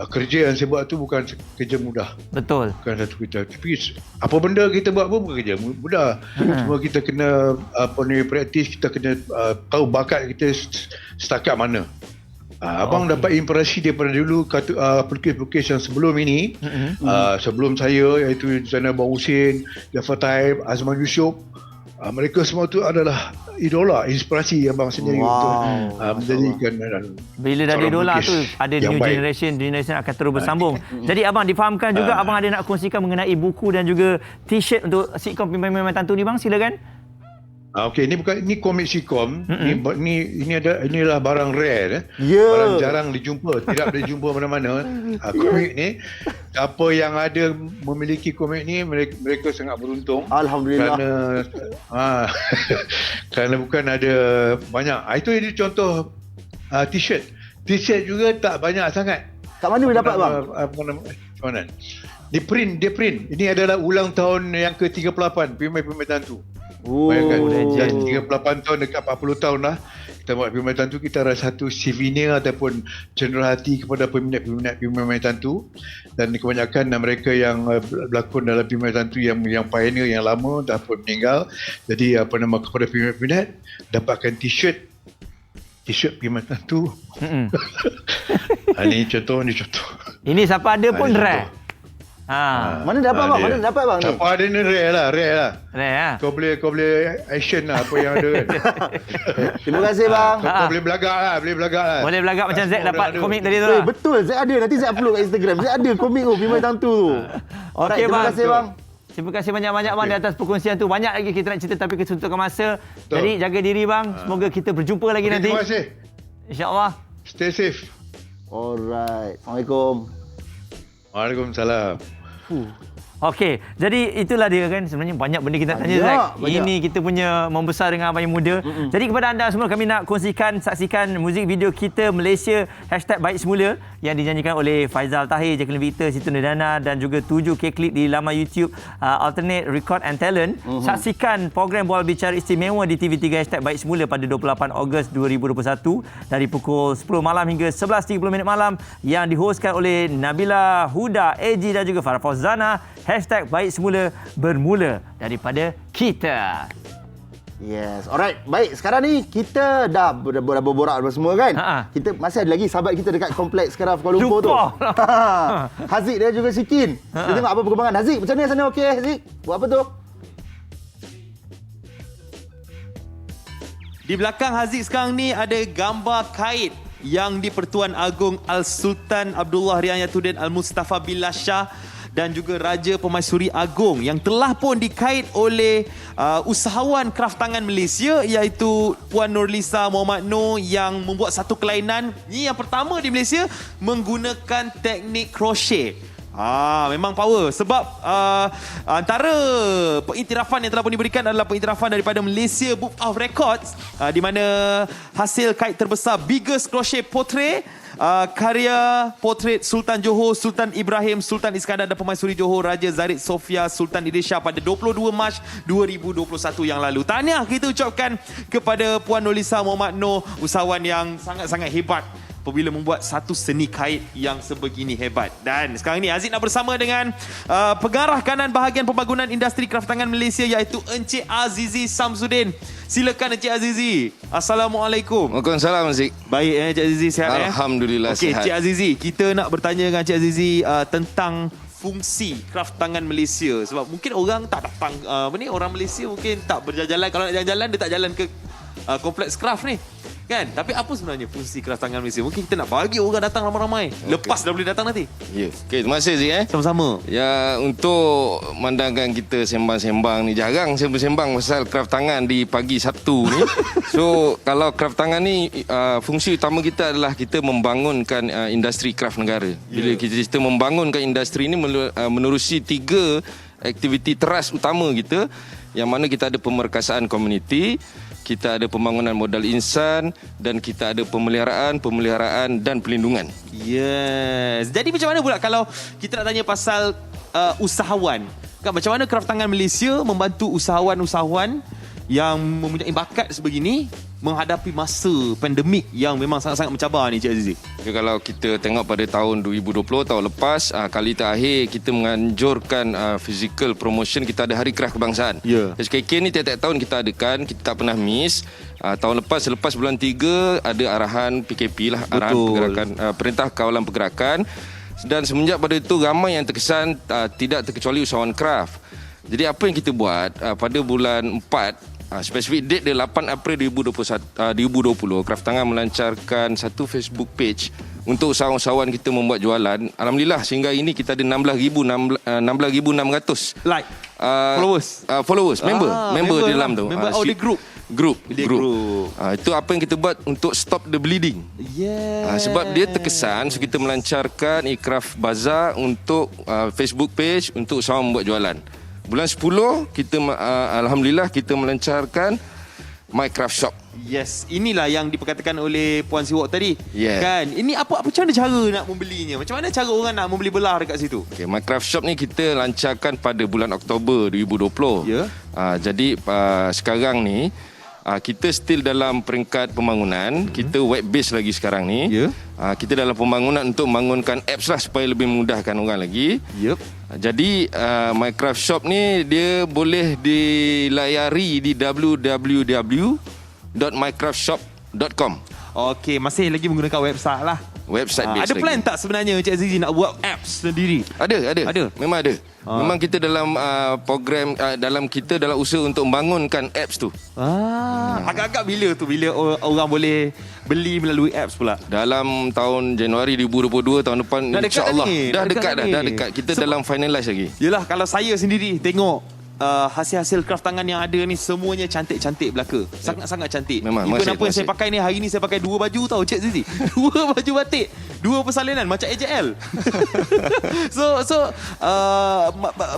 kerja yang saya buat tu bukan kerja mudah. Betul. Bukan satu kerja. Tapi apa benda kita buat pun bukan kerja mudah. Cuma kita kena praktis, kita kena tahu bakat kita setakat mana. Abang dapat inspirasi daripada dulu pelukis-pelukis yang sebelum ini. Sebelum saya, iaitu Zainal Abang Husin, Jafar Taib, Azman Yusof. Mereka semua tu adalah idola, inspirasi abang sendiri untuk menjadikan bila dah ada idola tu ada new generation akan terus bersambung. Jadi abang difahamkan juga abang ada nak kongsikan mengenai buku dan juga t-shirt untuk sitcom Pimpinan Tantu ni bang, silakan. Okey, ini komik sitcom. Inilah barang rare, barang jarang dijumpa, tidak dijumpa mana-mana. Komik ni, siapa yang ada memiliki komik ni, mereka sangat beruntung. Alhamdulillah. Kerana bukan ada banyak. Itu contoh t-shirt. T-shirt juga tak banyak sangat. Kat mana boleh dapat bang? Mana? Dia print. Ini adalah ulang tahun yang ke-38 Pimpinan Tantu. Bayangkan, 38 tahun dekat 40 tahun lah kita buat Pimpinan Tantu. Kita ada satu souvenir ataupun cenderung hati kepada peminat-peminat Pimpinan Tantu, dan kebanyakan mereka yang berlakon dalam Pimpinan Tantu yang pioneer, yang lama dah pun meninggal. Jadi kepada peminat-peminat dapatkan t-shirt Pimpinan Tantu. Ini contoh. Ini siapa ada pun rare. Mana dapat bang? Mana dapat bang ni? Siapa ada ni rare lah. Rare. Kau boleh action lah apa yang ada kan. Terima kasih bang. Kau boleh belagak lah. Boleh belagak macam Z dapat komik tadi tu lah. Betul, Z ada. Nanti Z upload kat Instagram. Z ada komik tu Pimpinan Tantu tu. Okey, terima kasih bang. Terima kasih banyak-banyak bang di atas perkongsian tu. Banyak lagi kita nak cerita tapi kesuntukan masa. Jadi jaga diri bang. Semoga kita berjumpa lagi nanti. Terima kasih. InsyaAllah. Stay safe. Alright. Assalamualaikum. Waalaikumsalam. Okey, jadi itulah dia kan, sebenarnya banyak benda kita tanya Zack. Ini kita punya membesar dengan abang yang muda. Jadi kepada anda semua kami nak kongsikan, saksikan muzik video kita Malaysia #Baik Semula yang dinyanyikan oleh Faizal Tahir, Jacqueline Victor, Situ Nurdana dan juga 7K Klip di laman YouTube Alternate Record and Talent. Saksikan program Bola Bicara Istimewa di TV3 #Baik Semula pada 28 Ogos 2021 dari pukul 10 malam hingga 11.30 malam yang dihostkan oleh Nabila Huda, AG dan juga Farah Fauzana. #Baik Semula bermula daripada kita. Yes, alright. Baik, sekarang ni kita dah berborak semua kan? Kita masih ada lagi sahabat kita dekat Kompleks Craft Kuala Lumpur tu. Haziq dia juga Sikin. Kita tengok apa perkembangan. Haziq, macam ni sana okey Haziq? Buat apa tu? Di belakang Haziq sekarang ni ada gambar kait yang di-Pertuan Agong Al-Sultan Abdullah Riayatuddin Al-Mustafa Billah Shah dan juga Raja Pemaisuri Agong yang telah pun dikait oleh usahawan kraft tangan Malaysia iaitu Puan Nurlisa Muhammad Noor yang membuat satu kelainan. Ini yang pertama di Malaysia menggunakan teknik crochet. Memang power sebab antara pengiktirafan yang telah pun diberikan adalah pengiktirafan daripada Malaysia Book of Records di mana hasil kait terbesar biggest crochet portrait karya potret Sultan Johor, Sultan Ibrahim, Sultan Iskandar dan Pemaisuri Johor Raja Zarid Sofia Sultan Idris Shah pada 22 Mac 2021 yang lalu. Tahniah kita ucapkan kepada Puan Nurlisa Muhammad Noor, usahawan yang sangat-sangat hebat apabila membuat satu seni kait yang sebegini hebat. Dan sekarang ini Aziz nak bersama dengan pengarah kanan bahagian pembangunan industri kraft tangan Malaysia iaitu Encik Azizi Samsudin. Silakan Encik Azizi. Assalamualaikum. Waalaikumsalam Aziz. Baik Encik Azizi, sihat? Alhamdulillah Okey, sihat. Encik Azizi, kita nak bertanya dengan Encik Azizi tentang fungsi kraft tangan Malaysia. Sebab mungkin orang tak datang, orang Malaysia mungkin tak berjalan-jalan. Kalau nak jalan-jalan, dia tak jalan ke kompleks kraft ni. Kan? Tapi apa sebenarnya fungsi kraft tangan Malaysia? Mungkin kita nak bagi orang datang ramai-ramai. Lepas dah boleh datang nanti. Ya. Okey, terima kasih Aziz. Sama-sama. Ya, untuk mandangan kita sembang-sembang ni, jarang saya bersembang pasal kraft tangan di pagi Sabtu ni. So, kalau kraft tangan ni, fungsi utama kita adalah kita membangunkan industri kraft negara. Bila kita membangunkan industri ni menerusi 3 aktiviti teras utama kita, yang mana kita ada pemerkasaan komuniti, kita ada pembangunan modal insan, dan kita ada pemeliharaan dan pelindungan. Yes. Jadi macam mana pula kalau kita nak tanya pasal usahawan? Kan macam mana Kraft Tangan Malaysia membantu usahawan-usahawan yang mempunyai bakat sebegini menghadapi masa pandemik yang memang sangat-sangat mencabar ni, Cik Azizi? Okay, kalau kita tengok pada tahun 2020, tahun lepas, kali terakhir kita menganjurkan physical promotion, kita ada Hari Kraft Kebangsaan. SKK ni tiap-tiap tahun kita adakan, kita tak pernah miss. Tahun lepas, selepas bulan 3, ada arahan PKP lah, arahan pergerakan, Perintah Kawalan Pergerakan. Dan semenjak pada itu, ramai yang terkesan, tidak terkecuali usahawan Kraft. Jadi apa yang kita buat pada bulan 4, spesifik date dia 8 April 2020, Kraft Tangan melancarkan satu Facebook page untuk usahawan-usahawan kita membuat jualan. Alhamdulillah sehingga ini kita ada 16,600 like followers, member di dalam tu. Member di group. Itu apa yang kita buat untuk stop the bleeding. Sebab dia terkesan, so kita melancarkan Kraft Bazaar untuk Facebook page untuk usahawan membuat jualan. Bulan 10 kita alhamdulillah kita melancarkan My Kraft Shop. Yes, inilah yang diperkatakan oleh Puan Siwok tadi. Kan? Ini apa macam mana cara nak membelinya? Macam mana cara orang nak membeli belah dekat situ? Okay, My Kraft Shop ni kita lancarkan pada bulan Oktober 2020. Jadi sekarang ni kita still dalam peringkat pembangunan. Kita web base lagi sekarang ni. Kita dalam pembangunan untuk membangunkan apps lah supaya lebih memudahkan orang lagi. Jadi My Kraft Shop ni dia boleh dilayari di www.mycraftshop.com. Okey, masih lagi menggunakan website lah. Website base ada plan lagi. tak sebenarnya Cik Azizi nak buat apps sendiri? Ada. Memang ada. Memang kita dalam program dalam usaha untuk membangunkan apps tu. Agak-agak bila orang boleh beli melalui apps pula? Dalam tahun Januari 2022 tahun depan, insya-Allah. Dah dekat. Kita dalam finalize lagi. Yelah, kalau saya sendiri tengok hasil-hasil kraft tangan yang ada ni semuanya cantik-cantik belaka. Sangat-sangat cantik. Memang, even apa yang saya pakai ni, hari ni saya pakai 2 baju tau Cik Zizi. 2 baju batik, 2 persalinan macam AJL.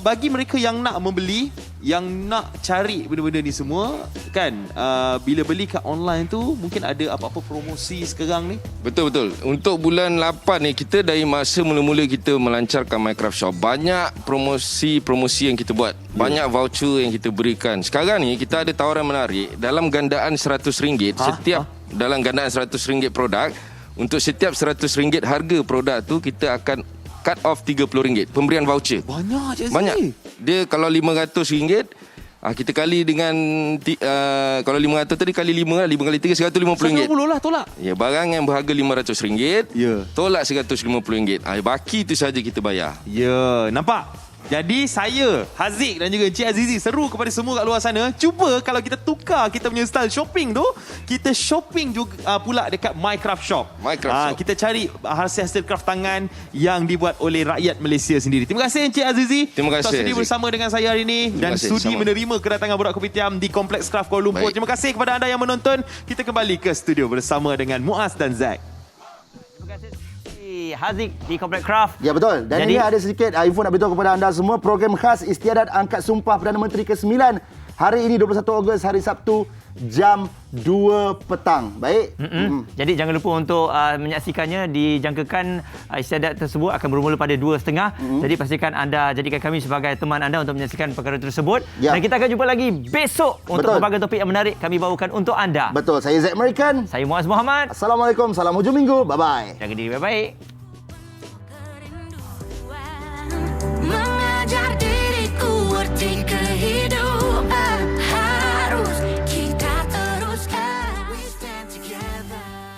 Bagi mereka yang nak membeli, yang nak cari benda-benda ni semua kan, bila beli kat online tu mungkin ada apa-apa promosi sekarang ni? Betul. Untuk bulan 8 ni, kita dari masa mula-mula kita melancarkan My Kraft Shop, banyak promosi yang kita buat. Banyak voucher yang kita berikan. Sekarang ni kita ada tawaran menarik dalam gandaan RM100. Dalam gandaan RM100 produk, untuk setiap RM100 harga produk tu, kita akan cut off RM30 pemberian voucher. Banyak je. Banyak. Dia kalau RM500, kita kali dengan kalau 500 tadi kali 5 lah, 5 kali 3 RM150. RM150 lah tolak. Ya, barang yang berharga RM500, tolak RM150. Baki tu saja kita bayar. Ya, nampak? Jadi saya, Haziq dan juga Encik Azizi seru kepada semua kat luar sana, cuba kalau kita tukar kita punya style shopping tu, kita shopping juga pula dekat My Kraft Shop. Kita cari hasil-hasil kraft tangan yang dibuat oleh rakyat Malaysia sendiri. Terima kasih Encik Azizi. Terima kasih. Sudi bersama dengan saya hari ini dan sudi menerima kedatangan Borak Kopitiam di Kompleks Kraft Kuala Lumpur. Terima kasih kepada anda yang menonton. Kita kembali ke studio bersama dengan Muaz dan Zack. Terima kasih Haziq di Kompleks Kraft. Ya, betul. Dan ini ada sedikit info nak beritahu kepada anda semua. Program khas Istiadat Angkat Sumpah Perdana Menteri ke-9 hari ini 21 Ogos, hari Sabtu, jam 2 petang. Baik. Jadi jangan lupa untuk menyaksikannya. Dijangkakan istiadat tersebut akan bermula pada 2.30. Jadi pastikan anda jadikan kami sebagai teman anda untuk menyaksikan perkara tersebut. Dan kita akan jumpa lagi besok untuk berbagai topik yang menarik kami bawakan untuk anda. Betul. Saya Zack American. Saya Muaz Muhammad. Assalamualaikum. Salam hujung minggu. Bye-bye. Jaga diri baik-baik.